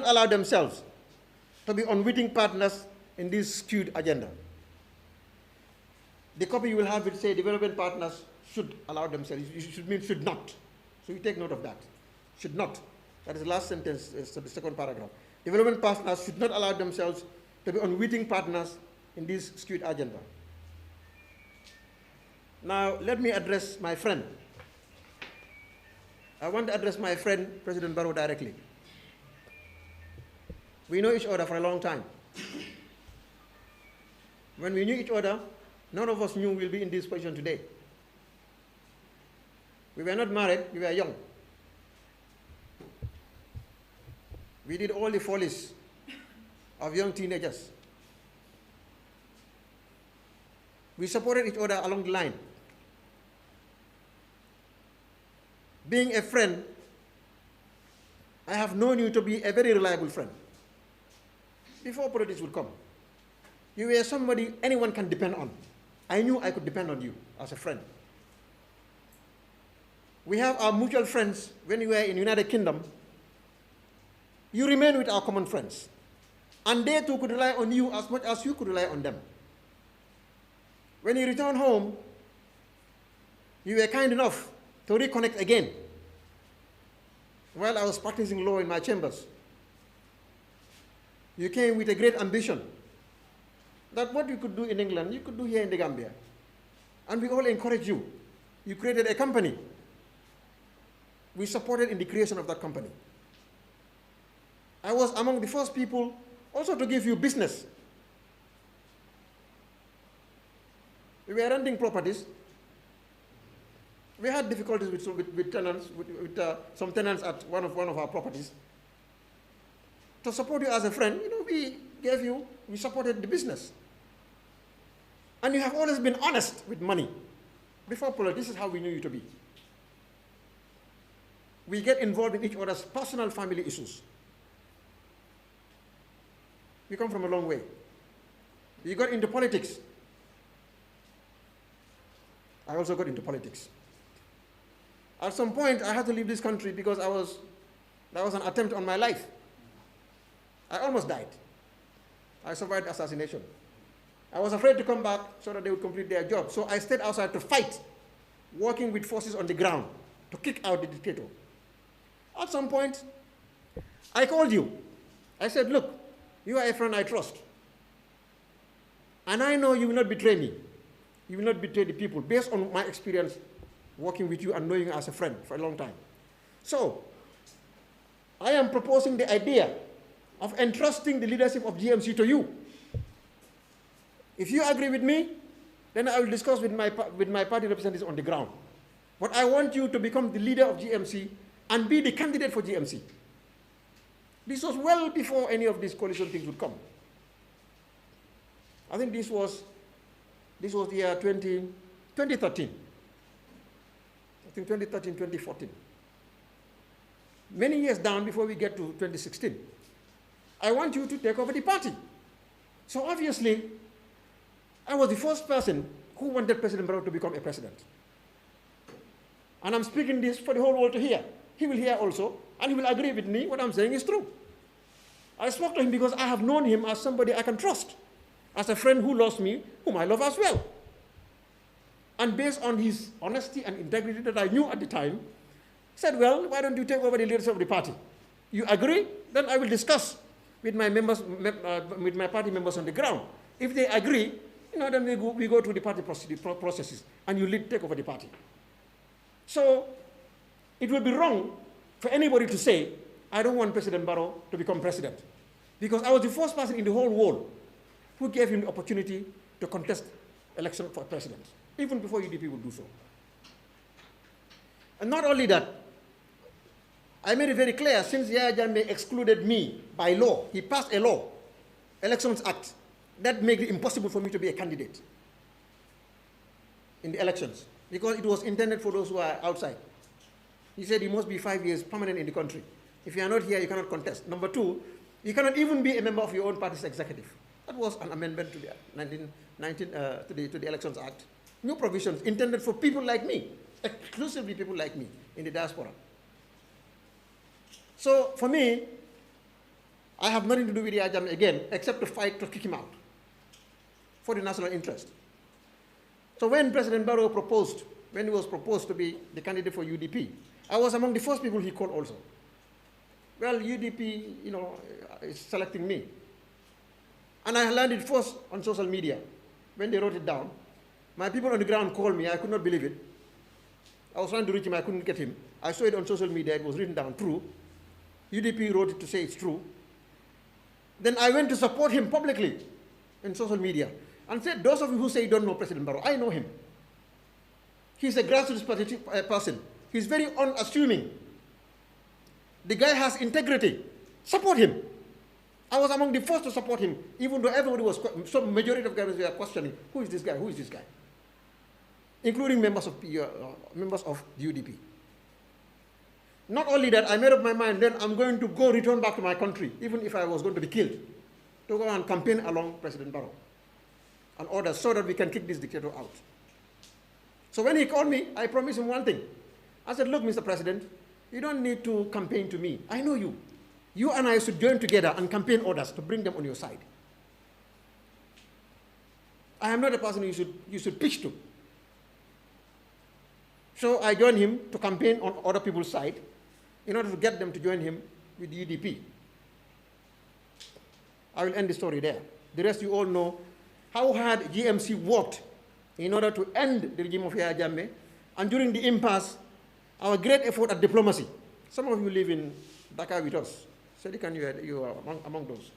allow themselves to be unwitting partners in this skewed agenda. The copy you will have will say development partners should allow themselves. It should mean should not. So you take note of that. Should not. That is the last sentence, the second paragraph. Development partners should not allow themselves to be unwitting partners in this skewed agenda. Now, let me address my friend. I want to address my friend, President Barrow, directly. We know each other for a long time. When we knew each other, none of us knew we'll be in this position today. We were not married, we were young. We did all the follies of young teenagers. We supported each other along the line. Being a friend, I have known you to be a very reliable friend. Before politics would come, you were somebody anyone can depend on. I knew I could depend on you as a friend. We have our mutual friends. When we were in the United Kingdom, you remain with our common friends. And they too could rely on you as much as you could rely on them. When you return home, you were kind enough to reconnect again. While I was practicing law in my chambers, you came with a great ambition that what you could do in England, you could do here in the Gambia. And we all encourage you. You created a company. We supported in the creation of that company. I was among the first people also to give you business. We were renting properties. We had difficulties with tenants, with some tenants at one of our properties. To support you as a friend, we supported the business. And you have always been honest with money. Before politics, this is how we knew you to be. We get involved in each other's personal family issues. We come from a long way. You got into politics. I also got into politics. At some point, I had to leave this country because that was an attempt on my life. I almost died. I survived assassination. I was afraid to come back so that they would complete their job. So I stayed outside to fight, working with forces on the ground to kick out the dictator. At some point, I called you. I said, look, you are a friend I trust. And I know you will not betray me. You will not betray the people, based on my experience working with you and knowing you as a friend for a long time. So, I am proposing the idea of entrusting the leadership of GMC to you. If you agree with me, then I will discuss with my party representatives on the ground. But I want you to become the leader of GMC and be the candidate for GMC. This was well before any of these coalition things would come. I think this was the year 2013. I think 2013, 2014. Many years down before we get to 2016. I want you to take over the party. So obviously, I was the first person who wanted President Barrow to become a president. And I'm speaking this for the whole world to hear. He will hear also, and he will agree with me. What I'm saying is true. I spoke to him because I have known him as somebody I can trust, as a friend who loves me, whom I love as well. And based on his honesty and integrity that I knew at the time, said, well, why don't you take over the leadership of the party? You agree? Then I will discuss with my members, with my party members on the ground. If they agree, then we go through the party processes, and you take over the party. So it would be wrong for anybody to say, I don't want President Barrow to become president, because I was the first person in the whole world who gave him the opportunity to contest election for president, even before UDP would do so. And not only that, I made it very clear, since Yahya Jammeh excluded me by law, he passed a law, Elections Act, that made it impossible for me to be a candidate in the elections, because it was intended for those who are outside. He said you must be 5 years permanent in the country. If you are not here, you cannot contest. Number two, you cannot even be a member of your own party's executive. That was an amendment to the Elections Act. New provisions intended for people like me, exclusively people like me in the diaspora. So for me, I have nothing to do with Yahya Jammeh again, except to fight to kick him out for the national interest. So when President Barrow proposed, when he was proposed to be the candidate for UDP, I was among the first people he called also. Well, UDP, is selecting me. And I learned it first on social media. When they wrote it down, my people on the ground called me. I could not believe it. I was trying to reach him. I couldn't get him. I saw it on social media. It was written down, true. UDP wrote it to say it's true. Then I went to support him publicly in social media and said, those of you who say you don't know President Barrow, I know him. He's a grassroots person. He's very unassuming. The guy has integrity. Support him. I was among the first to support him, even though everybody was, some majority of guys were questioning, who is this guy, who is this guy? Including members of the UDP. Not only that, I made up my mind, then I'm going to go return back to my country, even if I was going to be killed, to go and campaign along President Barrow and others, so that we can kick this dictator out. So when he called me, I promised him one thing. I said, look, Mr. President, you don't need to campaign to me. I know you. You and I should join together and campaign others to bring them on your side. I am not a person you should pitch to. So I joined him to campaign on other people's side in order to get them to join him with the UDP. I will end the story there. The rest you all know how hard GMC worked in order to end the regime of Yahya Jammeh, and during the impasse, our great effort at diplomacy. Some of you live in Dhaka with us. Sadiq, you are among those.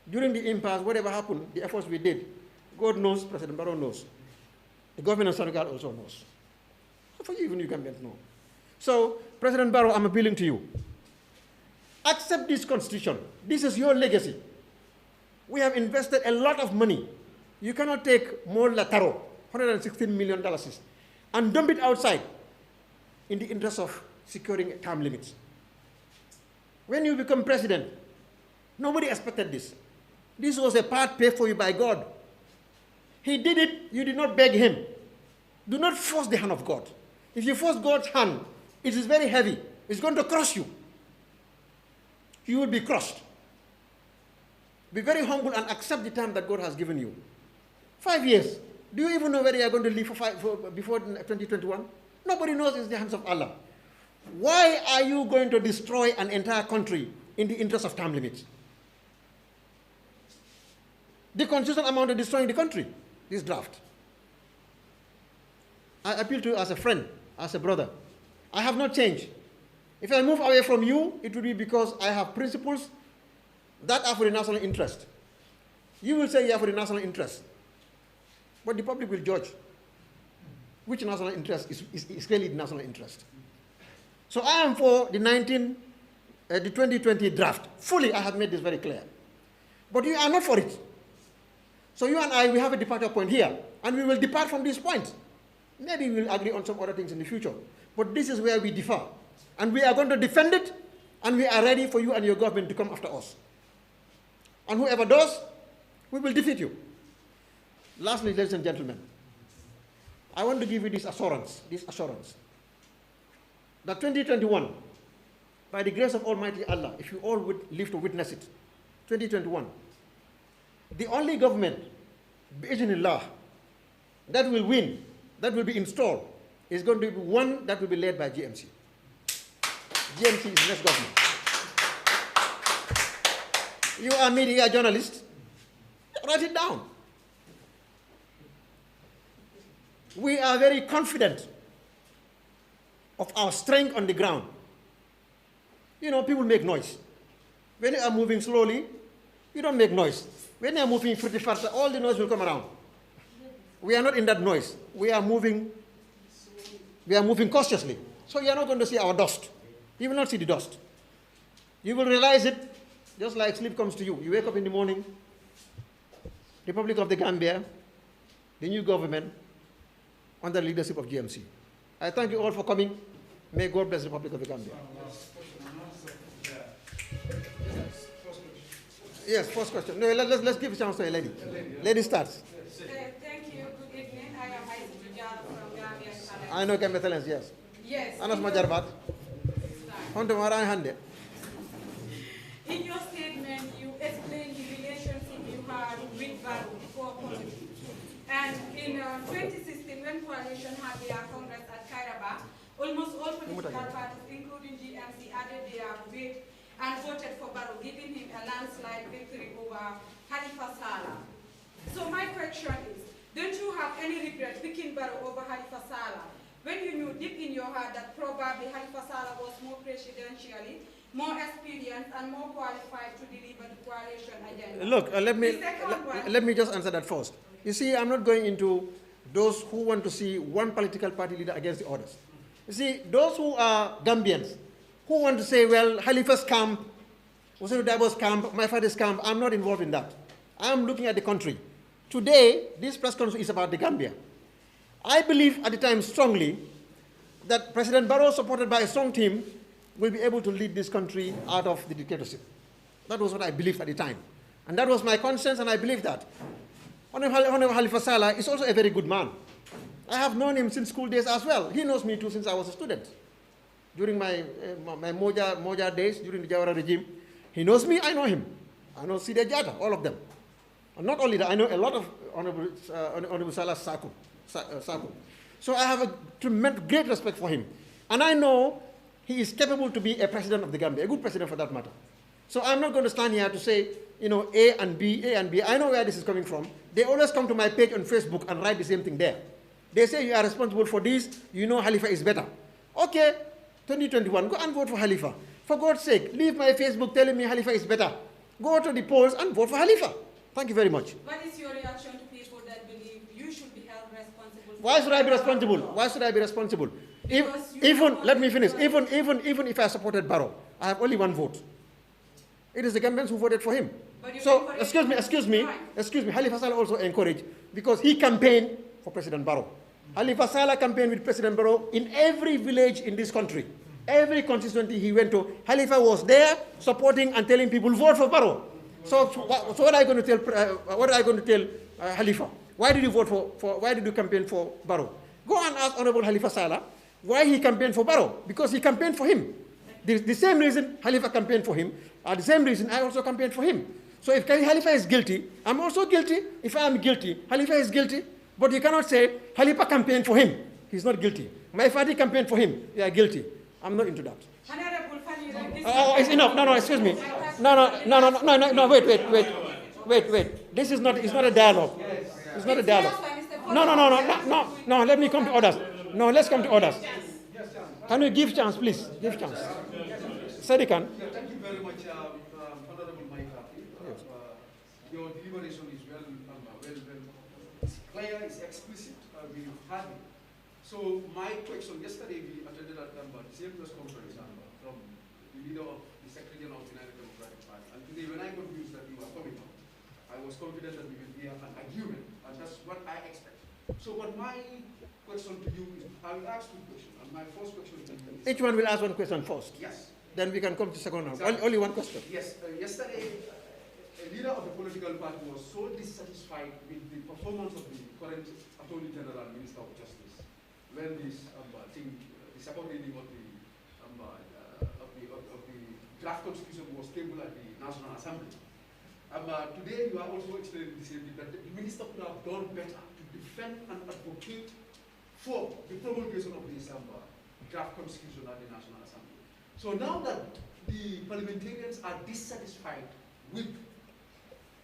During the impasse, whatever happened, the efforts we did, God knows, President Barrow knows. The government of Senegal also knows. For you, even you can know. So, President Barrow, I'm appealing to you. Accept this constitution. This is your legacy. We have invested a lot of money. You cannot take more Lataro, $116 million, and dump it outside in the interest of securing term limits. When you become president, nobody expected this. This was a part paid for you by God. He did it, you did not beg him. Do not force the hand of God. If you force God's hand, it is very heavy. It's going to crush you. You will be crushed. Be very humble and accept the time that God has given you. 5 years. Do you even know where you are going to live before 2021? Nobody knows. It's the hands of Allah. Why are you going to destroy an entire country in the interest of term limits? The constitution amounted to destroying the country, this draft. I appeal to you as a friend, as a brother. I have not changed. If I move away from you, it will be because I have principles that are for the national interest. You will say you are for the national interest, but the public will judge which national interest is really the national interest. So I am for the 2020 draft. Fully, I have made this very clear. But you are not for it. So you and I, we have a departure point here, and we will depart from this point. Maybe we will agree on some other things in the future. But this is where we differ. And we are going to defend it, and we are ready for you and your government to come after us. And whoever does, we will defeat you. Lastly, ladies and gentlemen, I want to give you this assurance, that 2021, by the grace of Almighty Allah, if you all would live to witness it, 2021, the only government, bi'idhnillah, that will win, that will be installed, is going to be one that will be led by GMC. GMC is the next government. You are media journalists, write it down. We are very confident of our strength on the ground. You know, people make noise. When they are moving slowly, you don't make noise. When they are moving pretty fast, all the noise will come around. We are not in that noise. We are moving cautiously. So you are not going to see our dust. You will not see the dust. You will realize it just like sleep comes to you. You wake up in the morning, Republic of the Gambia, the new government, under the leadership of GMC. I thank you all for coming. May God bless the Republic of the Gambia. Yes, first question. No, let's give a chance to a lady. Lady starts. Thank you. Good evening. I am Rejection from Gambian Talents. I know Gambian Talents, yes. Yes. Anas Majarbat. In your statement, you explained the relationship you had with Barrow before politics. And in 2016, when coalition had their congress at Kairaba, almost all political parties, including GMC, added their weight and voted for Barrow, giving him a landslide victory over Halifa Sallah. So my question is, don't you have any regret picking Barrow over Halifa Sallah, when you knew deep in your heart that probably Halifa Sallah was more presidentially, more experienced, and more qualified to deliver the coalition agenda? Look, let me just answer that first. You see, I'm not going into those who want to see one political party leader against the others. You see, those who are Gambians, who want to say, well, Halifa's camp, Hussein Dabo's camp, my father's camp, I'm not involved in that. I'm looking at the country. Today, this press conference is about the Gambia. I believe at the time strongly that President Barrow, supported by a strong team, will be able to lead this country out of the dictatorship. That was what I believed at the time. And that was my conscience, and I believe that. Honorable Halifa Sallah is also a very good man. I have known him since school days as well. He knows me too since I was a student. During my Moja days, during the Jawara regime, he knows me, I know him. I know Sida Jata, all of them. And not only that, I know a lot of Honorable Salah's circle. So I have a tremendous, great respect for him. And I know he is capable to be a president of the Gambia, a good president for that matter. So I'm not going to stand here to say, you know, A and B. I know where this is coming from. They always come to my page on Facebook and write the same thing there. They say you are responsible for this, you know Halifa is better. Okay, 2021, go and vote for Halifa. For God's sake, leave my Facebook telling me Halifa is better. Go to the polls and vote for Halifa. Thank you very much. What is your reaction to people that believe you should be held responsible? Why should I be responsible? Why should I be responsible? Let me finish. Even if I supported Barrow, I have only one vote. It is the Gambians who voted for him. So, excuse me, Halifa Sallah also encouraged, because he campaigned for President Barrow. Halifa Sallah campaigned with President Barrow in every village in this country. Every constituency he went to, Halifa was there supporting and telling people, vote for Barrow. So what are you going to tell? Halifa? Why did you vote for? Why did you campaign for Barrow? Go and ask Honorable Halifa Sallah why he campaigned for Barrow. Because he campaigned for him. The same reason Halifa campaigned for him, the same reason I also campaigned for him. So if Halifa is guilty, I'm also guilty. If I am guilty, Halifa is guilty. But you cannot say Halifa campaigned for him. He's not guilty. My father campaigned for him. They are guilty. I'm not into that. Honorable Fanny, Oh, it's enough. No, excuse me. No, wait. Wait. This is not. It's not a dialogue. It's not a dialogue. No. Let me come to others. No, let's come to others. Can you give chance, please? Give chance. Sadikan. Thank you very much, Honorable Mike. Your deliberation is well it's clear, it's explicit. We've had it. So my question, yesterday we attended the same press conference from the leader of the Secretary of the United Democratic Party. And today when I got news that you were coming out, I was confident that we will hear an argument, and that's what I expect. So what my question to you is, I will ask two questions. And my first question to you is... Each one will ask one question first. Yes. Then we can come to second round. Exactly. Only one question. Yes. Yesterday, a leader of the political party was so dissatisfied with the performance of the current Attorney General and Minister of Justice when this the second reading of the draft constitution was tabled at the National Assembly. Today you are also explaining the same thing, that the minister could have done better to defend and advocate for the promulgation of this draft constitution at the National Assembly. So now that the parliamentarians are dissatisfied with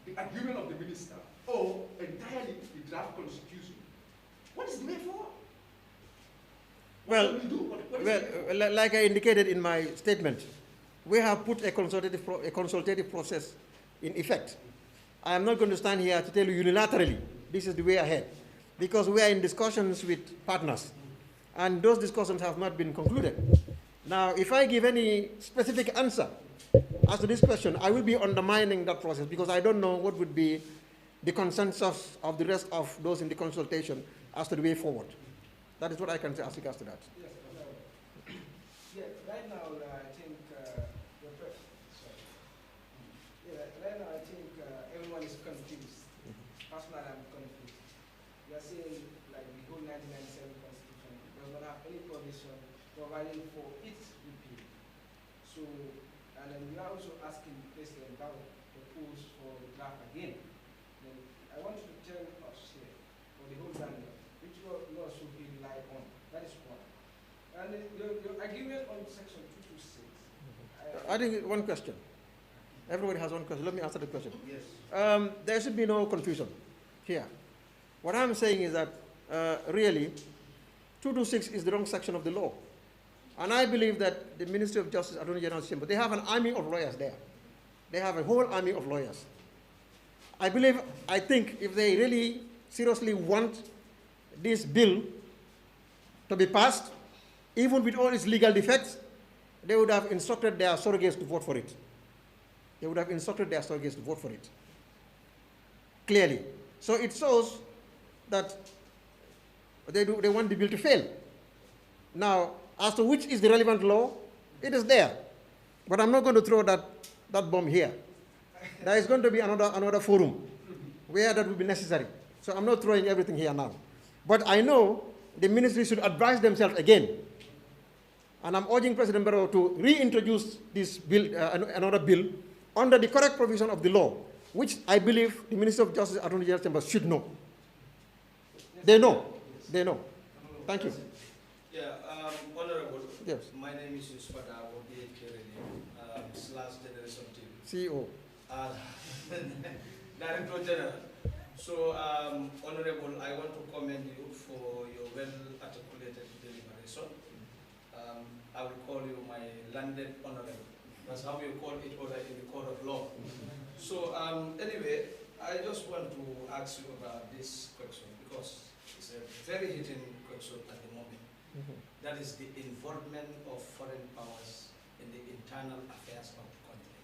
the argument of the minister or entirely the draft constitution, what is the way forward? Well, like I indicated in my statement, we have put a consultative process in effect. I am not going to stand here to tell you unilaterally this is the way ahead, because we are in discussions with partners, and those discussions have not been concluded. Now, if I give any specific answer as to this question, I will be undermining that process, because I don't know what would be the consensus of the rest of those in the consultation as to the way forward. That is what I can say as regards to that. Yes, right now I think everyone is confused. Personally, I'm confused. You are saying like the whole 1997 Constitution does not have any provision providing for its repeal. So, and then we are also asking President Barrow to propose for the draft again. Then I want you to tell us here, for the whole Gambia, which law should we rely on? That is one. And your argument on section 226. I think one question. Everybody has one question. Let me answer the question. Yes. There should be no confusion here. What I'm saying is that really 226 is the wrong section of the law. And I believe that the Ministry of Justice, Attorney General's Chamber, they have an army of lawyers there. They have a whole army of lawyers. I think if they really seriously want this bill to be passed, even with all its legal defects, they would have instructed their surrogates to vote for it. They would have instructed their surrogates to vote for it. Clearly. So it shows that they want the bill to fail. Now, as to which is the relevant law, it is there. But I'm not going to throw that bomb here. There is going to be another forum where that will be necessary. So I'm not throwing everything here now. But I know the ministry should advise themselves again. And I'm urging President Barrow to reintroduce this bill, another bill, under the correct provision of the law, which I believe the Minister of Justice, Attorney General's Chamber should know. They know. They know. Thank you. Yeah, Honorable. Yes. My name is Yusuf Adabo, /Generation TV. CEO. Director General. So, Honorable, I want to commend you for your well-articulated deliberation. I will call you my landed honorable. That's how we call each other in the court of law. So, anyway, I just want to ask you about this question, because it's a very hidden question at the moment. That is the involvement of foreign powers in the internal affairs of the country.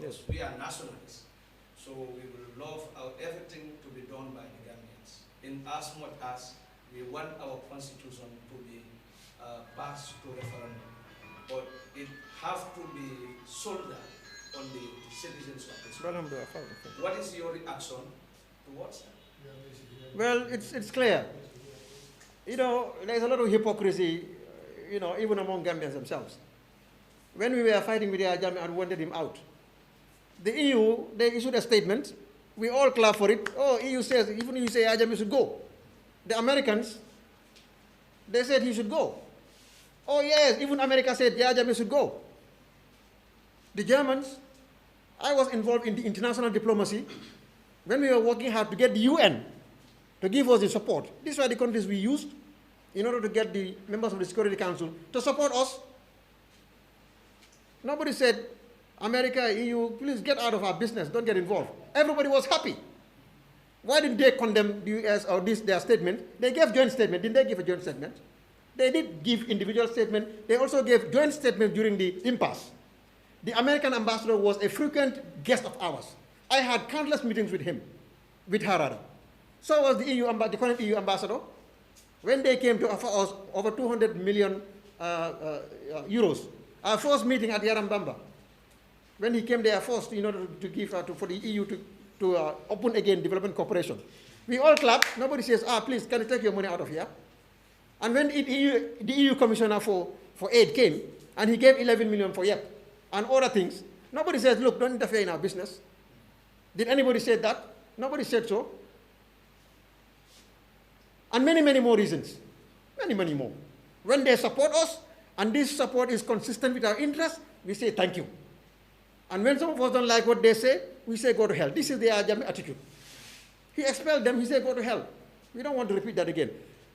Yes, we are nationalists, so we will love everything to be done by the Gambians, in as much as we want our constitution to be passed to referendum, but it has to be soldered on the citizens of this country. What is your reaction towards that? Well, it's clear. You know, there's a lot of hypocrisy, you know, even among Gambians themselves. When we were fighting with the Ajami and wanted him out, the EU, they issued a statement. We all clap for it. Oh, EU says, even if you say Ajami should go. The Americans, they said he should go. Oh yes, even America said the Ajami should go. The Germans, I was involved in the international diplomacy. when we were working hard to get the UN to give us the support. These were the countries we used in order to get the members of the Security Council to support us. Nobody said, America, EU, please get out of our business, don't get involved. Everybody was happy. Why didn't they condemn the US or their statement? They gave joint statement. Didn't they give a joint statement? They did give individual statement. They also gave joint statement during the impasse. The American ambassador was a frequent guest of ours. I had countless meetings with him, with her rather. So was the current EU ambassador. When they came to offer us over 200 million euros, our first meeting at Yarambamba, when he came there first in order to give for the EU to open again development cooperation, we all clapped. Nobody says, please, can you take your money out of here? And when the EU commissioner for aid came, and he gave 11 million for YEP and other things, nobody says, look, don't interfere in our business. Did anybody say that? Nobody said so. And many, many more reasons. Many, many more. When they support us, and this support is consistent with our interests, we say thank you. And when some of us don't like what they say, we say go to hell. This is their attitude. He expelled them, he said go to hell. We don't want to repeat that again.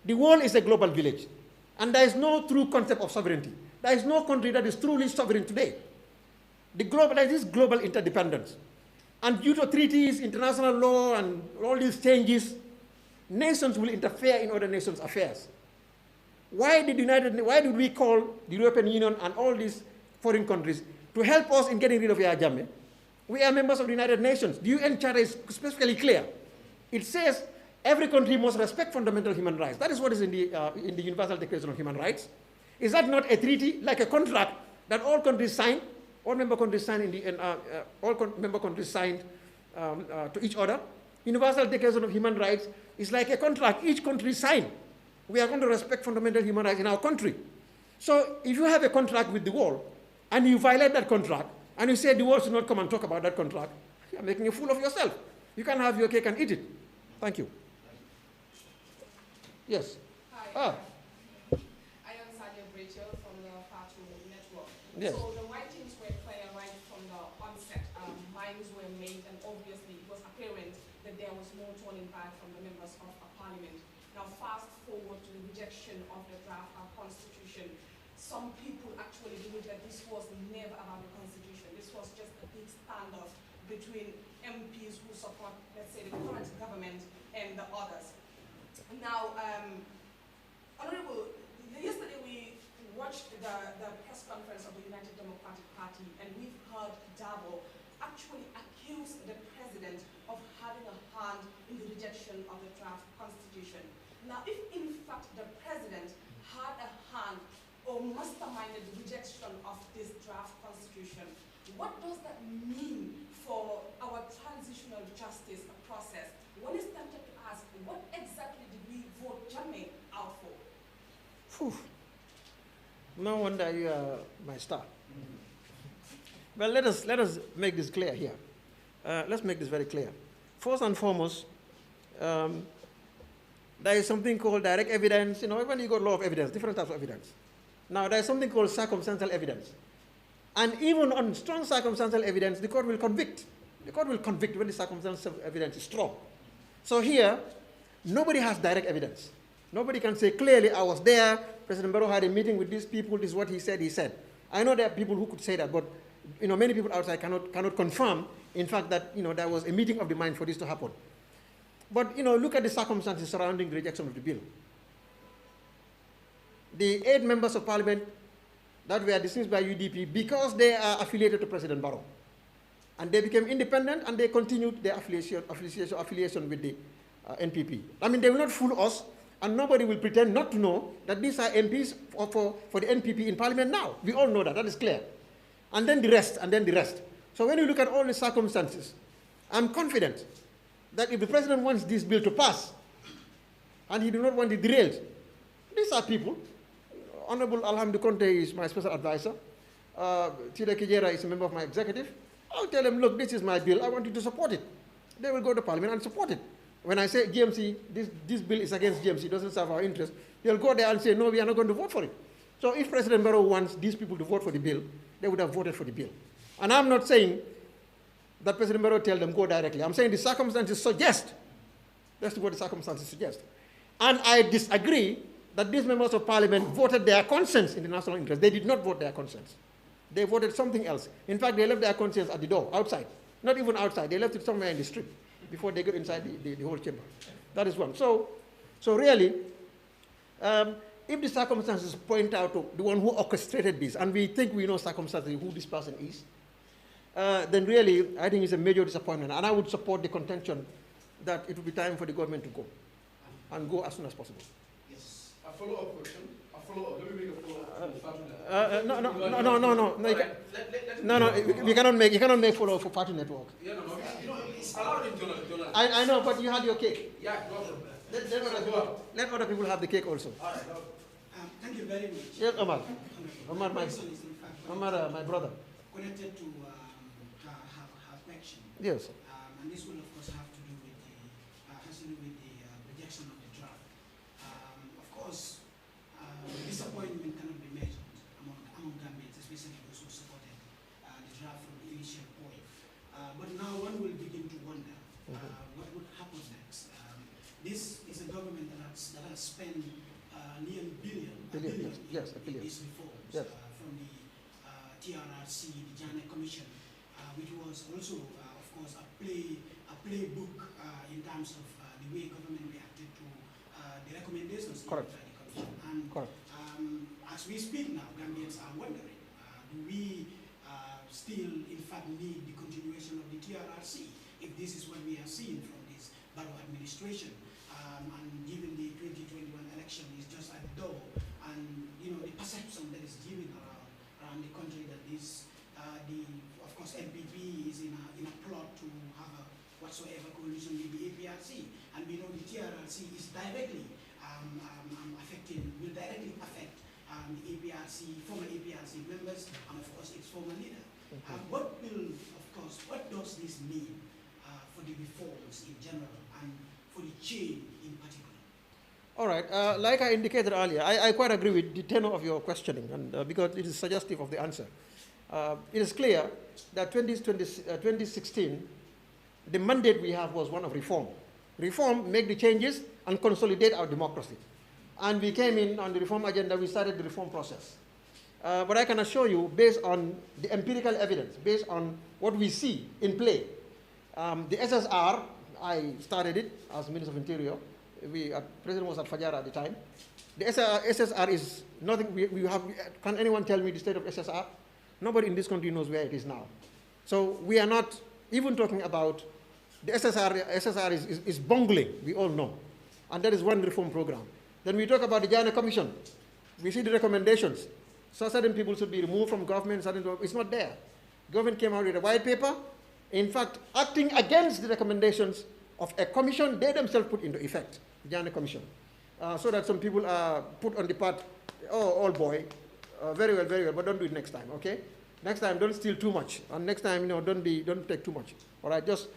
The world is a global village. And there is no true concept of sovereignty. There is no country that is truly sovereign today. There is global interdependence. And due to treaties, international law, and all these changes, nations will interfere in other nations' affairs. Why did we call the European Union and all these foreign countries to help us in getting rid of Yahya Jammeh? We are members of the United Nations. The UN Charter is specifically clear. It says every country must respect fundamental human rights. That is what is in the Universal Declaration of Human Rights. Is that not a treaty, like a contract that all countries sign? All member countries signed to each other. Universal Declaration of Human Rights is like a contract each country signed. We are going to respect fundamental human rights in our country. So if you have a contract with the world and you violate that contract and you say the world should not come and talk about that contract, you are making a fool of yourself. You can have your cake and eat it. Thank you. Yes. Hi. I am Betrayal from the Barrow network. Yes. So the writings were clear right from the onset. Minds were made, and obviously it was apparent that there was no turning back from the members of parliament. Now fast forward to the rejection of the draft constitution. Some people actually believe that this was never about the constitution. This was just a big standoff between MPs who support, let's say, the current government and the others. Now, Honorable, yesterday we watched the press conference of the United Democratic Party, and we've heard Barrow actually accuse the president of having a hand in the rejection of the draft constitution. Now, if in fact the president had a hand or masterminded the rejection of this draft constitution, what does that mean for our transitional justice process? One is tempted to ask, what exactly did we vote Jammeh out for? Whew. No wonder you are my star. Well, let us make this clear here. Let's make this very clear. First and foremost, there is something called direct evidence. You know, when you got law of evidence, different types of evidence. Now, there is something called circumstantial evidence. And even on strong circumstantial evidence, the court will convict. The court will convict when the circumstantial evidence is strong. So here, nobody has direct evidence. Nobody can say, clearly, I was there, President Barrow had a meeting with these people, this is what he said. I know there are people who could say that, but you know, many people outside cannot confirm, in fact, that you know, there was a meeting of the mind for this to happen. But you know, look at the circumstances surrounding the rejection of the bill. The 8 members of parliament that were dismissed by UDP because they are affiliated to President Barrow. And they became independent and they continued their affiliation with the NPP. I mean, they will not fool us, and nobody will pretend not to know that these are MPs for the NPP in parliament now. We all know that, that is clear. And then the rest, and then the rest. So when you look at all the circumstances, I'm confident that if the president wants this bill to pass, and he does not want it derailed, these are people. Honorable Alhamdu Conte is my special advisor. Tida Kijera is a member of my executive. I'll tell them, look, this is my bill. I want you to support it. They will go to parliament and support it. When I say GMC, this bill is against GMC, doesn't serve our interest, they'll go there and say, no, we are not going to vote for it. So if President Barrow wants these people to vote for the bill, they would have voted for the bill. And I'm not saying that President Barrow tell them go directly. I'm saying the circumstances suggest, that's what the circumstances suggest. And I disagree that these members of parliament voted their conscience in the national interest. They did not vote their conscience. They voted something else. In fact, they left their conscience at the door, outside. Not even outside. They left it somewhere in the street before they got inside the whole chamber. That is one. So really, if the circumstances point out to the one who orchestrated this, and we think we know circumstances who this person is, then really, I think it's a major disappointment. And I would support the contention that it would be time for the government to go, and go as soon as possible. Yes. A follow-up question. Let me make a follow-up. No. You cannot make follow-up for Party Network. Yeah, no. It's allowed in journalism. I know, but you had your cake. Yeah, no problem. Let other people have the cake also. All right. Thank you very much. Yes, Omar, my brother. Connected to her question. Yes. And this will, of course, has to do with the rejection of the draft. Of course, disappointment cannot be measured among Gambians, especially those who supported the draft from the initial point. But now one will begin to wonder what would happen next. This is a government that has spent nearly a billion in these reforms, from the TRRC, the Jana Commission, which was also, of course, a playbook in terms of the way government reacted to the recommendations by the Commission. And as we speak now, Gambians are wondering, do we still, in fact, need the continuation of the TRRC if this is what we have seen from this Barrow administration? And given the 2021 election is just at the door, and the perception that is given around the country that this, of course, NPP is in a plot to have a whatsoever coalition with the APRC, and we know the TRRC is directly will directly affect the APRC, former APRC members, and of course its former leader. What does this mean for the reforms in general and for the change in particular? All right. Like I indicated earlier, I quite agree with the tenor of your questioning, and because it is suggestive of the answer. It is clear that 2016, the mandate we have was one of reform. Reform, make the changes, and consolidate our democracy. And we came in on the reform agenda, we started the reform process. But I can assure you, based on the empirical evidence, based on what we see in play, the SSR, I started it as Minister of Interior. President was at Fajara at the time. The SSR is nothing, can anyone tell me the state of SSR? Nobody in this country knows where it is now. So we are not even talking about the SSR is bungling, we all know. And that is one reform program. Then we talk about the Jana Commission. We see the recommendations. So certain people should be removed from government, it's not there. Government came out with a white paper, in fact, acting against the recommendations of a commission they themselves put into effect, the Jana Commission. So that some people are put on the path, old boy, very well, but don't do it next time, okay? Next time, don't steal too much. And next time, don't take too much. All right, just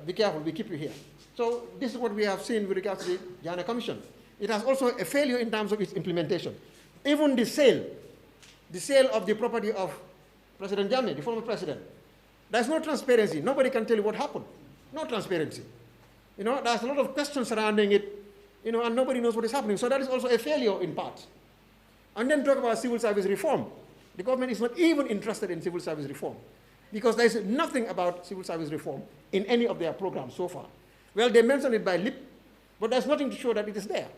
be careful, we keep you here. So this is what we have seen with regards to the Jana Commission. It has also a failure in terms of its implementation. Even the sale of the property of President Jammeh, the former president, there's no transparency. Nobody can tell you what happened. No transparency. There's a lot of questions surrounding it, and nobody knows what is happening. So that is also a failure in part. And then talk about civil service reform. The government is not even interested in civil service reform because there is nothing about civil service reform in any of their programs so far. Well, they mention it by lip, but there's nothing to show that it is there.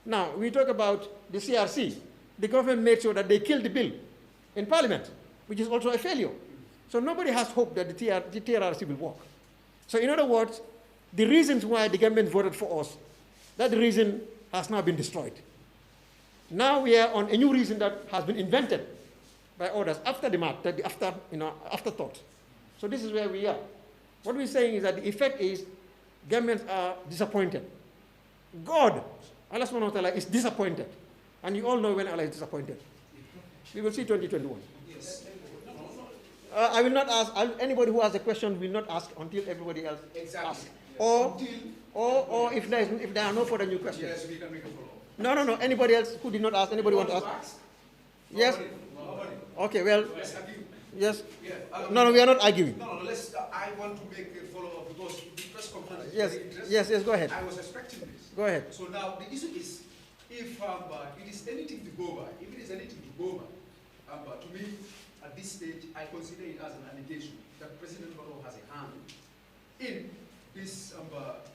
Now, we talk about the CRC. The government made sure that they killed the bill in Parliament, which is also a failure. So nobody has hope that the TRRC will work. So in other words, the reasons why the government voted for us, that reason has now been destroyed. Now we are on a new reason that has been invented by others after the math, afterthought. So this is where we are. What we're saying is that the effect is Gambians are disappointed. God, Allah subhanahu wa ta'ala, is disappointed. And you all know when Allah is disappointed. We will see 2021. Yes. I will not ask, anybody who has a question will not ask until everybody else asks. Or if there are no further new questions. Yes, we can make a follow-up. No. Anybody else who did not ask? Anybody want to ask? Yes? Nobody. Okay, well, Yes. Yeah, No, we are not arguing. No, let's. I want to make a follow-up because the press conference is Yes, very interesting. yes, go ahead. I was expecting this. Go ahead. So now the issue is, if it is anything to go by, if it is anything to go by, to me, at this stage, I consider it as an allegation that President Barrow has a hand in this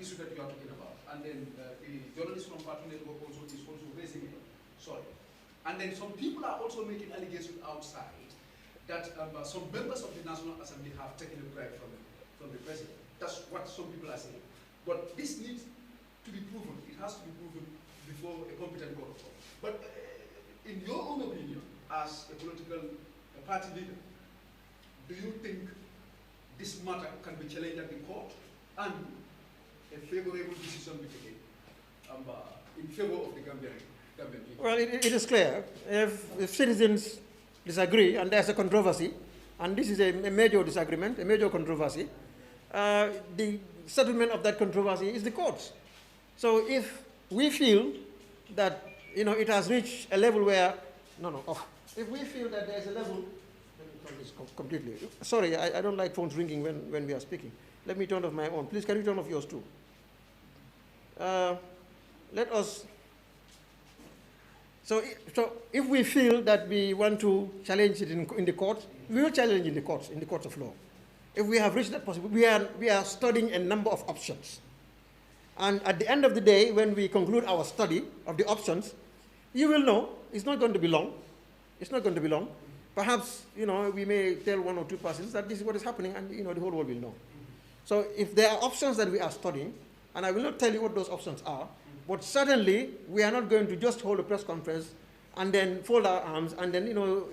issue that you are talking about. And then the journalist from Party Network also is also raising it. Sorry. And then some people are also making allegations outside that some members of the National Assembly have taken a bribe from the president. That's what some people are saying. But this needs to be proven. It has to be proven before a competent court of law. But in your own opinion, as a political party leader, do you think this matter can be challenged at the court and a favorable decision be taken in favor of the Gambian people? Well, it is clear. If citizens disagree and there's a controversy, and this is a major disagreement, a major controversy, the settlement of that controversy is the courts. So if we feel that it has reached a level where if we feel that there's a level, let me turn this completely. Sorry, I don't like phones ringing when we are speaking. Let me turn off my own. Please, can you turn off yours too? Let us. So if we feel that we want to challenge it in the courts, we will challenge in the courts of law. If we have reached that possibility, we are studying a number of options. And at the end of the day, when we conclude our study of the options, you will know it's not going to be long. It's not going to be long. Perhaps, we may tell one or two persons that this is what is happening, and, the whole world will know. So if there are options that we are studying, and I will not tell you what those options are, but certainly we are not going to just hold a press conference and then fold our arms and then,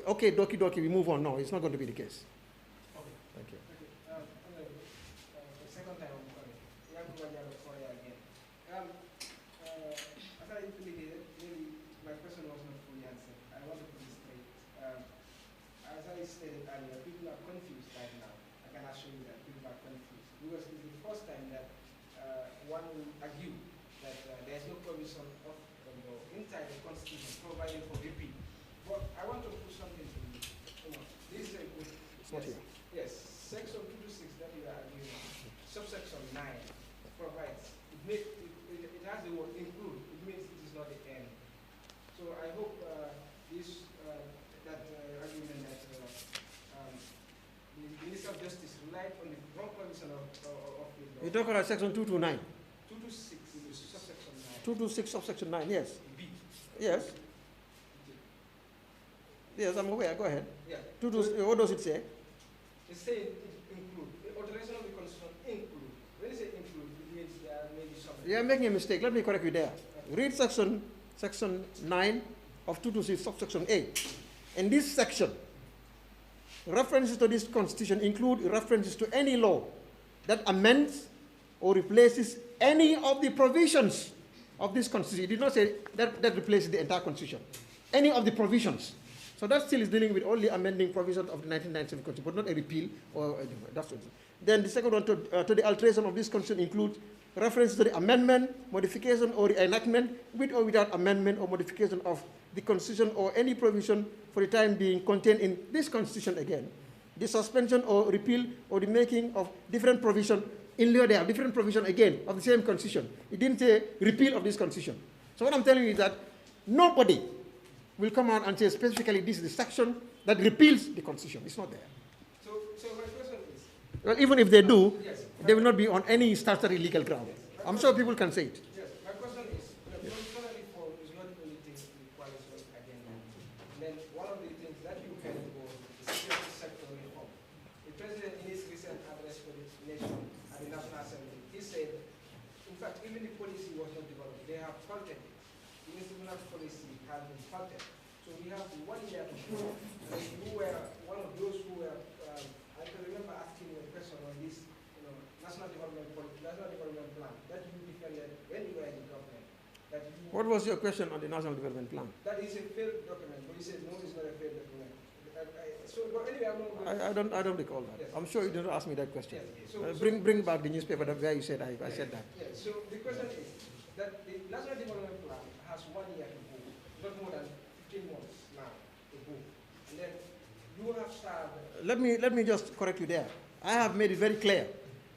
okay, doki doki, we move on. No, it's not going to be the case. Okay. Thank you. The second time I'm calling. Again. As I indicated, really, my question was not fully answered. I want to put this straight. As I stated earlier, people are confused right now. I can assure you that people are confused. Because this is the first time that one will argue that there is no provision of inside the Constitution providing for repeal. But I want to put something to you. This is a good. Yes, section 226 that you are arguing on, subsection 9 provides, it has the word include, it means it is not the end. So I hope that argument that the Minister of Justice relied on the wrong provision of the law. You talk about section 229. 226, subsection 9. 226, subsection 9, yes. B. Yes. Yes, I'm aware. Go ahead. Yeah. What does it say? It's saying it include. The alteration of the Constitution include. When you say include, it means there may be something. You are making a mistake. Let me correct you there. Read section 9 of 226, subsection A. In this section, references to this Constitution include references to any law that amends or replaces any of the provisions of this Constitution. It did not say that replaces the entire Constitution. Any of the provisions. So that still is dealing with only amending provisions of the 1997 Constitution, but not a repeal or that's what. Then the second one to the alteration of this Constitution includes references to the amendment, modification, or reenactment with or without amendment or modification of the Constitution or any provision for the time being contained in this Constitution again. The suspension or repeal or the making of different provision. In lieu, they have different provision again of the same Constitution. It didn't say repeal of this Constitution. So what I'm telling you is that nobody will come out and say specifically this is the section that repeals the Constitution. It's not there. So my question is... Well, even if they do, yes, they will not be on any statutory legal ground. Yes, I'm sure people can say it. Yes, my question is, the constitutional reform is not the only thing the coalition agenda. And then one of the things that you can go is security sector reform. The president, in his recent address for the nation at the National Assembly, he said, in fact, even the policy was not developed. They have faulted it. The institutional policy has been faulted. So we have 1 year to go. And you were one of those who were, I can remember asking you a question on this, national development plan that you defended when you were in the government. What was your question on the national development plan? That is a failed document, but you said no, it's not a failed document. But anyway, I'm not I don't recall that. Yes. I'm sure you didn't ask me that question. Yes. Bring back the newspaper where you said I said that. Yes. So the question is that the national development plan has 1 year to go, not more than 15 months now to go. And then you have served let me just correct you there. I have made it very clear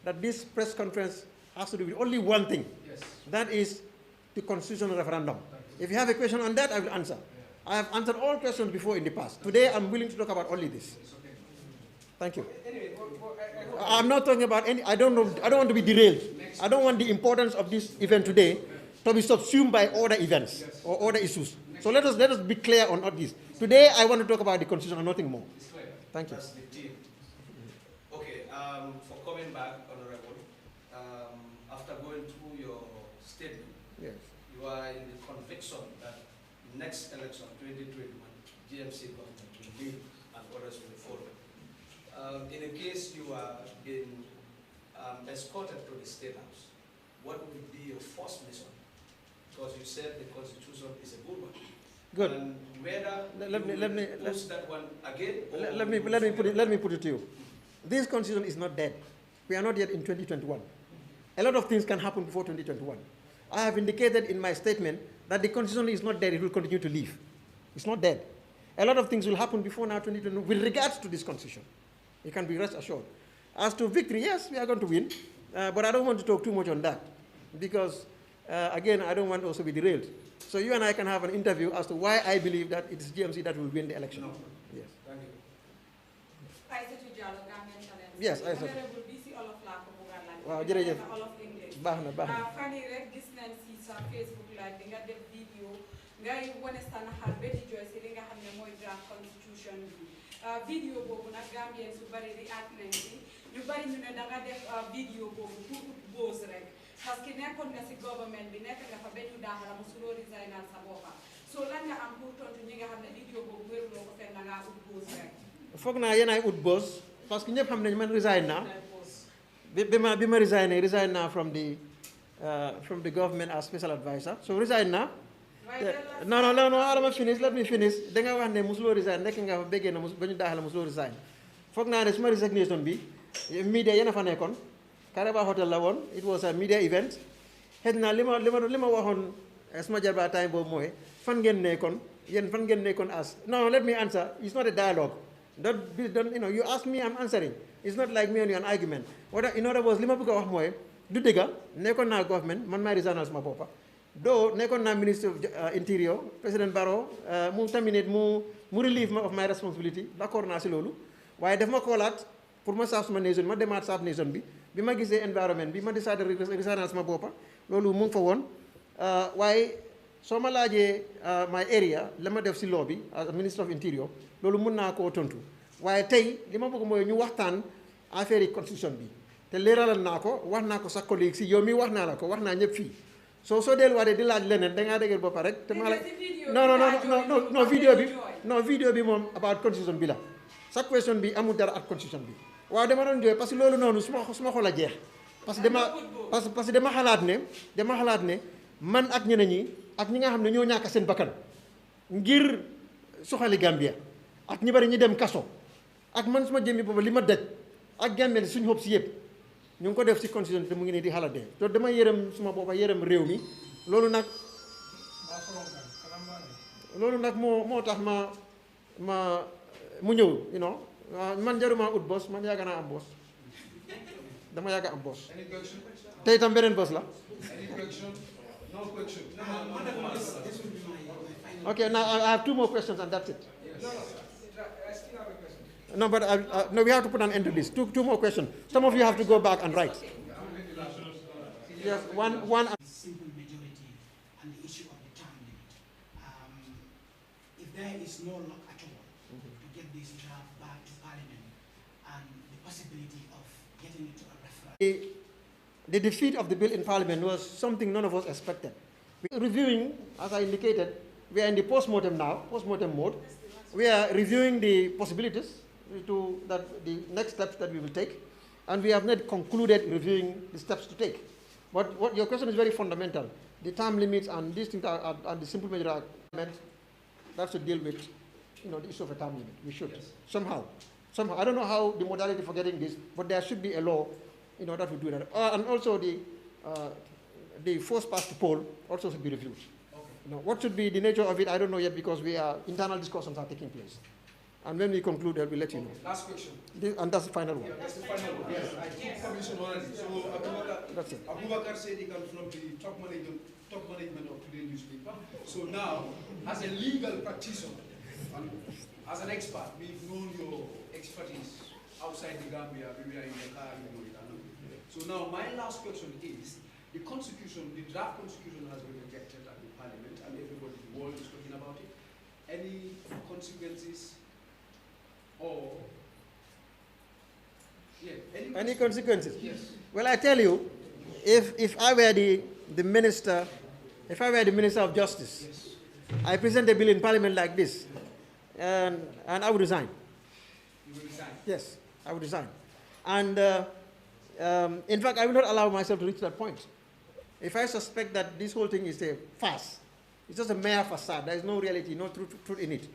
that this press conference has to do with only one thing. Yes. That is the constitutional referendum. If you have a question on that, I will answer. I have answered all questions before in the past. Today, I'm willing to talk about only this. Thank you. Anyway, I'm not talking about any. I don't know. I don't want to be derailed. I don't want the importance of this event today to be subsumed by other events or other issues. So let us be clear on all this. Today, I want to talk about the constitution and nothing more. Thank you. That's the team. Okay, for coming back, Honorable, after going through your statement, Yes. you are in the conviction that next election, 2021, GMC government will lead and others will follow. In a case you are being escorted to the State House, what would be your first mission? Because you said the Constitution is a good one. Good. And whether Let me push that one again, or let me put it to you. This constitution is not dead. We are not yet in 2021. A lot of things can happen before 2021. I have indicated in my statement that the constitution is not dead. It will continue to live. It's not dead. A lot of things will happen before now 2021 with regards to this constitution. You can be rest assured. As to victory, yes, we are going to win, but I don't want to talk too much on that because, again, I don't want to also be derailed. So you and I can have an interview as to why I believe that it's GMC that will win the election. No. Yes. Thank you. I said to Jalo, Gambian Talents. Yes, I said. Honorable BC Olof la ko bugar la. Wow, jërëjëf. Olof English. Baax na, baax na. Fan yi rek gis nañ si sa Facebook live bi nga def vidéo ngay wane sa naxar ba di jooy si li nga xam ne mooy draft constitution bi. Vidéo boobu nag Gambien su bari react nañ si ñu bari ñu ne da nga def vidéo boobu pour ut boos rek parce que nekkoon nga si government bi nekk nga fa ba ñu daaxala mosuloo resignal sa boppa so lan nga am pour tontu ñi nga xam ne vidéo boobu wéruloo ko fenn da ngaa ut boos rek. foog naa yéen ay ut boos parce que ñëpp xam nañu man resign naa bi ma resign naa from the government as special advisor so resign naa. non adama finish let me finish da nga wax ne mosuloo resign nekk nga fa béggee na ba ñu daaxala mosuloo resign foog naa ne suma resignation bi media yéen a fa nekkoon Karaba Hotel la woon it was a media event xëy na li ma waxoon suma jarbaa time boobu mooy fan ngeen nekkoon as no let me answer it's not a dialogue don't you ask me I'm answering it's not like me and you an argument in other words li ma bëgg a wax mooy du dëgga nekkoon naa government man maay resignal suma boppa doo nekkoon naa ministre of interior président Barrow mu terminate mu relieve ma of my responsibility d'accord naa si loolu waaye daf ma koolaat pour ma saaf suma nation ma demaat saaf nation bi ma gisee environnement bi ma décidé resignal suma boppa loolu mu ngi fa woon waaye soo ma laajee my area la ma def si law bi as ministre of interior loolu mun naa koo tontu waaye tey li ma bëgg mooy ñu waxtaan affaire yi constitution bi te leeralal naa ko wax naa ko sa collègue si yow mi wax naa la ko wax naa ñëpp fii soo delluwaatee di laaj leneen da ngaa dëgër boppa rek te ma la non vidéo bi moom about constitution bi la sa question bi amul dara ak constitution bi waaw dama doon jooy parce que loolu noonu suma xol a jeex parce que dama xalaat ne man ak ñeneen ñi ak ñi nga xam ne ñoo ñàkk seen bakkan ngir soxali Gambia ak ñi bari ñi dem kaso ak man suma jëmmi boobu li ma daj ak Gambia suñu xob si yëpp ñu ngi ko def si constitution te mu ngi nii di xalaat de te dama yërëm suma boppa yërëm réew mi loolu nag moo tax mu ñëw man jaruma ut boss man yàgg naa am boss dama yàgg am boss te itam beneen boss la No question. Okay, now I have two more questions and that's it. No, I still have a question. No, but no, we have to put an end to this. Two more questions. Some of you have to go back and write. Yes, one. Simple majority and the issue of the term limit. If there is no luck at all to get this draft back to Parliament and the possibility of getting it to a referendum. The defeat of the bill in Parliament was something none of us expected. Reviewing, as I indicated, we are in the post-mortem mode. We are reviewing the possibilities the next steps that we will take, and we have not concluded reviewing the steps to take. But what your question is very fundamental. The term limits and these things are the simple majority argument that should deal with, the issue of a term limit. We should somehow. I don't know how the modality for getting this, but there should be a law that would do that. And also the force past the poll also should be reviewed. Okay. What should be the nature of it, I don't know yet because internal discussions are taking place. And when we conclude, we'll let you know. Last question. And that's the final one. Yeah, that's the final one. Yes, I took permission already. So Abubakar said he comes from the top management of today's newspaper. So now, as a legal practitioner, and as an expert, we've known your expertise outside the Gambia. We were in the car, you know it. So now, my last question is, the constitution, the draft constitution has been rejected at the parliament, and everybody in the world is talking about it. Any consequences or any consequences? Yes. Well, I tell you, if I were the minister, if I were the Minister of Justice, yes, I present a bill in Parliament like this, and I would resign. You would resign? Yes, I would resign. And in fact, I will not allow myself to reach that point. If I suspect that this whole thing is a farce, it's just a mere facade, there is no reality, no truth in it,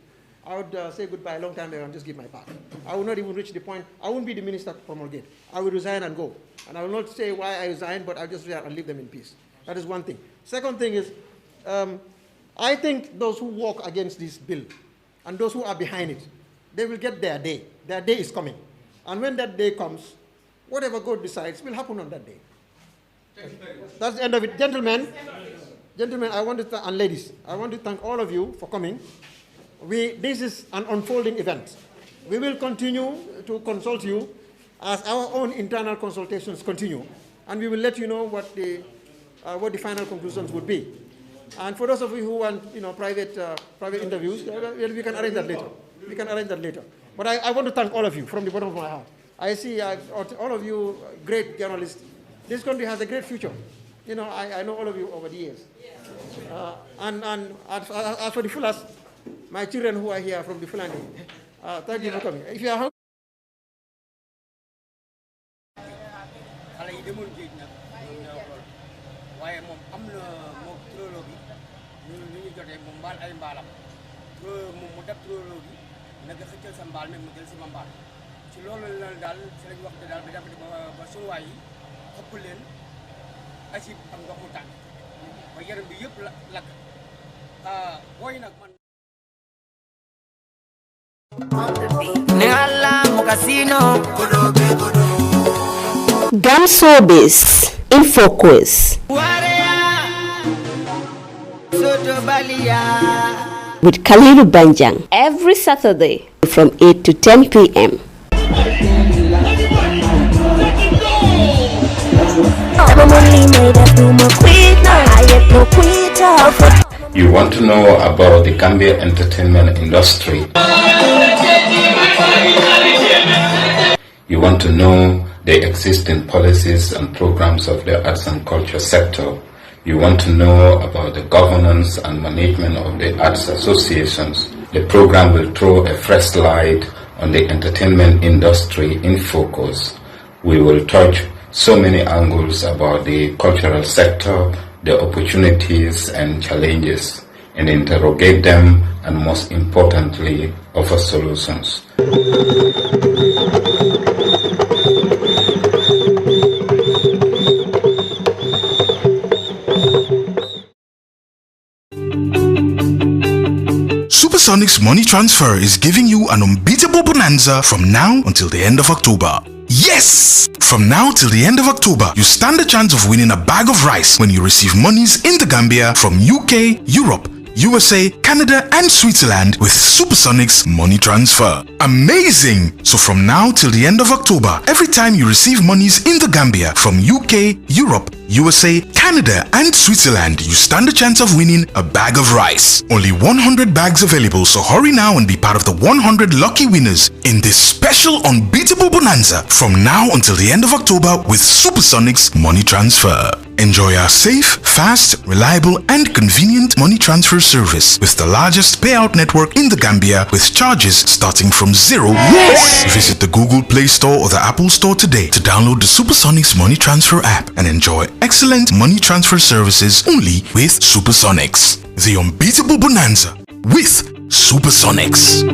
I would say goodbye a long time ago and just give my part. I will not even reach the point. I won't be the minister to promulgate. I will resign and go. And I will not say why I resign, but I'll just resign and leave them in peace. That is one thing. Second thing is, I think those who walk against this bill and those who are behind it, they will get their day. Their day is coming. And when that day comes, whatever God decides will happen on that day. That's the end of it. Gentlemen, I want to and ladies, I want to thank all of you for coming. This is an unfolding event. We will continue to consult you as our own internal consultations continue, and we will let you know what the final conclusions would be. And for those of you who want, private interviews, we can arrange that later. We can arrange that later. But I want to thank all of you from the bottom of my heart. I see all of you great journalists. This country has a great future. I know all of you over the years. And as for the Fulas, my children who are here from the Fulani, thank you for coming. If you are Gamsobis in focus with Kalilu Banjang every Saturday from 8 to 10 p.m. You want to know about the Gambian entertainment industry. You want to know the existing policies and programs of the arts and culture sector. You want to know about the governance and management of the arts associations. The program will throw a fresh light on the entertainment industry in focus. We will touch so many angles about the cultural sector, the opportunities and challenges, and interrogate them, and most importantly, offer solutions. Supersonics Money Transfer is giving you an unbeatable bonanza from now until the end of October. Yes! From now till the end of October, you stand a chance of winning a bag of rice when you receive monies in the Gambia from UK, Europe, USA, Canada and Switzerland with Supersonics Money Transfer. Amazing! So from now till the end of October, every time you receive monies in the Gambia from UK, Europe, USA, Canada and Switzerland, you stand a chance of winning a bag of rice. Only 100 bags available, so hurry now and be part of the 100 lucky winners in this special unbeatable bonanza from now until the end of October with Supersonics Money Transfer. Enjoy our safe, fast, reliable and convenient money transfer service with the largest payout network in the Gambia with charges starting from $0. Yes! Visit the Google Play Store or the Apple Store today to download the Supersonics Money Transfer app and enjoy excellent money transfer services only with Supersonics. The unbeatable bonanza with Supersonics.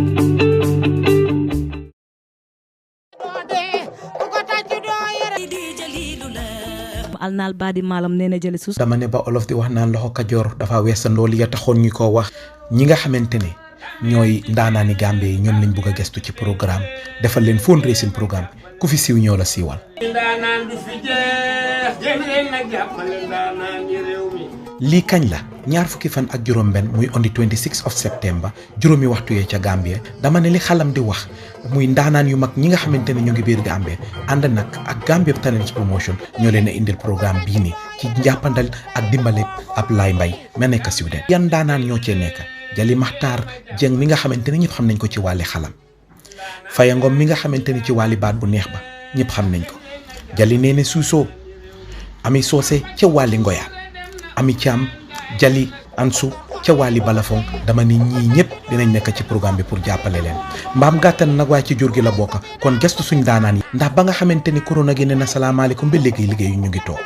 alnal badi malam neena jëli sus dama ne ba olof di wax naan loxo kajoor dafa weesandoo li ya taxoon ñu ko wax ñi nga xamantene ñooy ndaanaani Gambie yi ñoom lañ bëgg a gestu ci programme defal leen fundraising programme ku fi siiw ñoo la siiwal. ndaanaan du fi jeex jéem leen nag jàppale ndaanaan yi réew mi. lii kañ la ñaar fukki fan ak juróom-benn muy on the 26 of September juróomi waxtu yee ca Gambie dama ne li xalam di wax muy ndaanaan yu mag ñi nga xamante ne ñu ngi biir Gambie ànd nag ak Gambian Talents promotion ñoo leen a indil programme bii nii ci njàppandal ak dimbale ab Laay Mbay ma nekk Sweden. yan ndaanaan ñoo cee nekk Jali Maxtaar Jeng mi nga xamante ne ñëpp xam nañ ko ci wàlli xalam Faya Ngom mi nga xamante ni ci wàlli baat bu neex ba ñëpp xam nañ ko Jali Neene Suusoo Ami Soose ca wàlli ngoyaan Ami Thiam Jali Ansu ca wàlli balafon dama ni ñii ñëpp dinañ nekk ci programme bi pour jàppale leen mbaam gàttan nag waaye ci jur gi la bokk kon gestu suñ daanaan yi ndax ba nga xamante ni corona gi ne na salaamaaleykum ba léegi liggéey ñu ngi toog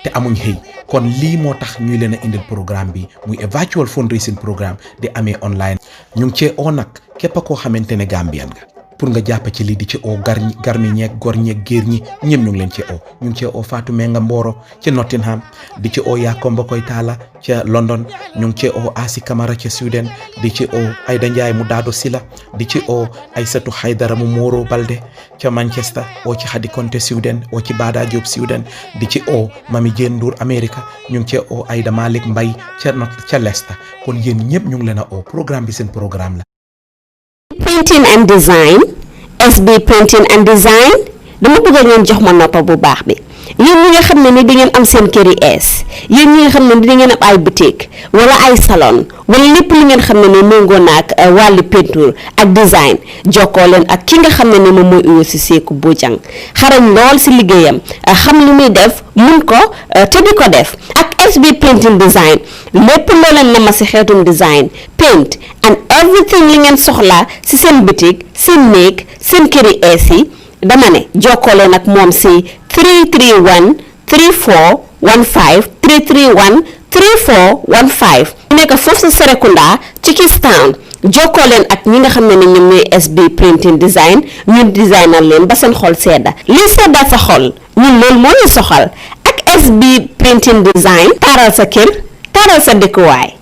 te amuñ xëy kon lii moo tax ñuy leen a indil programme bi muy virtual fundraising programme di amee online ñu ngi cee oo nag képp koo xamante ne Gambian nga pour nga jàpp ci lii di ci oo garmi ñeeg gor ñeeg géer ñi ñëpp ñu ngi leen ci oo ñu ngi cee oo Fatou Menga Mboro ci Nottingham di ci oo Yakomba Koytala ca London ñu ngi cee oo Asi Camara ca Sweden di ci oo Aida Ndiaye mu Daado Sila di ci oo Aysatu Haydara mu Moro Balde ca Manchester oo ci Khady Konte Sweden oo ci Bada Diop Sweden di ci oo Mami Jane Ndour America ñu ngi cee oo Aida Malik Mbay ca Leicester kon yéen ñëpp ñu ngi leen a oo programme bi seen programme la. Printing and design SB printing and design dama bëgg ngeen jox ma noppa bu baax bi yéen ñi nga xam ne ni di ngeen am seen kër yi ees yéen ñi nga xam ne ni di ngeen am ay boutique wala ay salon wala lépp li ngeen xam ne ni méngoo na ak wàlli peinture ak design jokkoo leen ak ki nga xam ne ni moom mooy uyo si Seeku Bojang xarañ lool si liggéeyam xam li muy def mun ko te di ko def ak SB printing design lépp loo leen nama si xeetum design paint and everything li ngeen soxla si seen boutique seen néeg seen kër yi ees yi dama ne jokkoo leen ak moom si 331 3415 331 3415 nekk foofu sa Serekunda ci Kistown jokkoo leen ak ñi nga xam ne ñoom ñooy SB printing design ñun designer leen ba seen xol sedda lii sedda sa xol ñun loolu moo ñu soxal ak SB printing design taaral sa kër taaral sa dëkkuwaay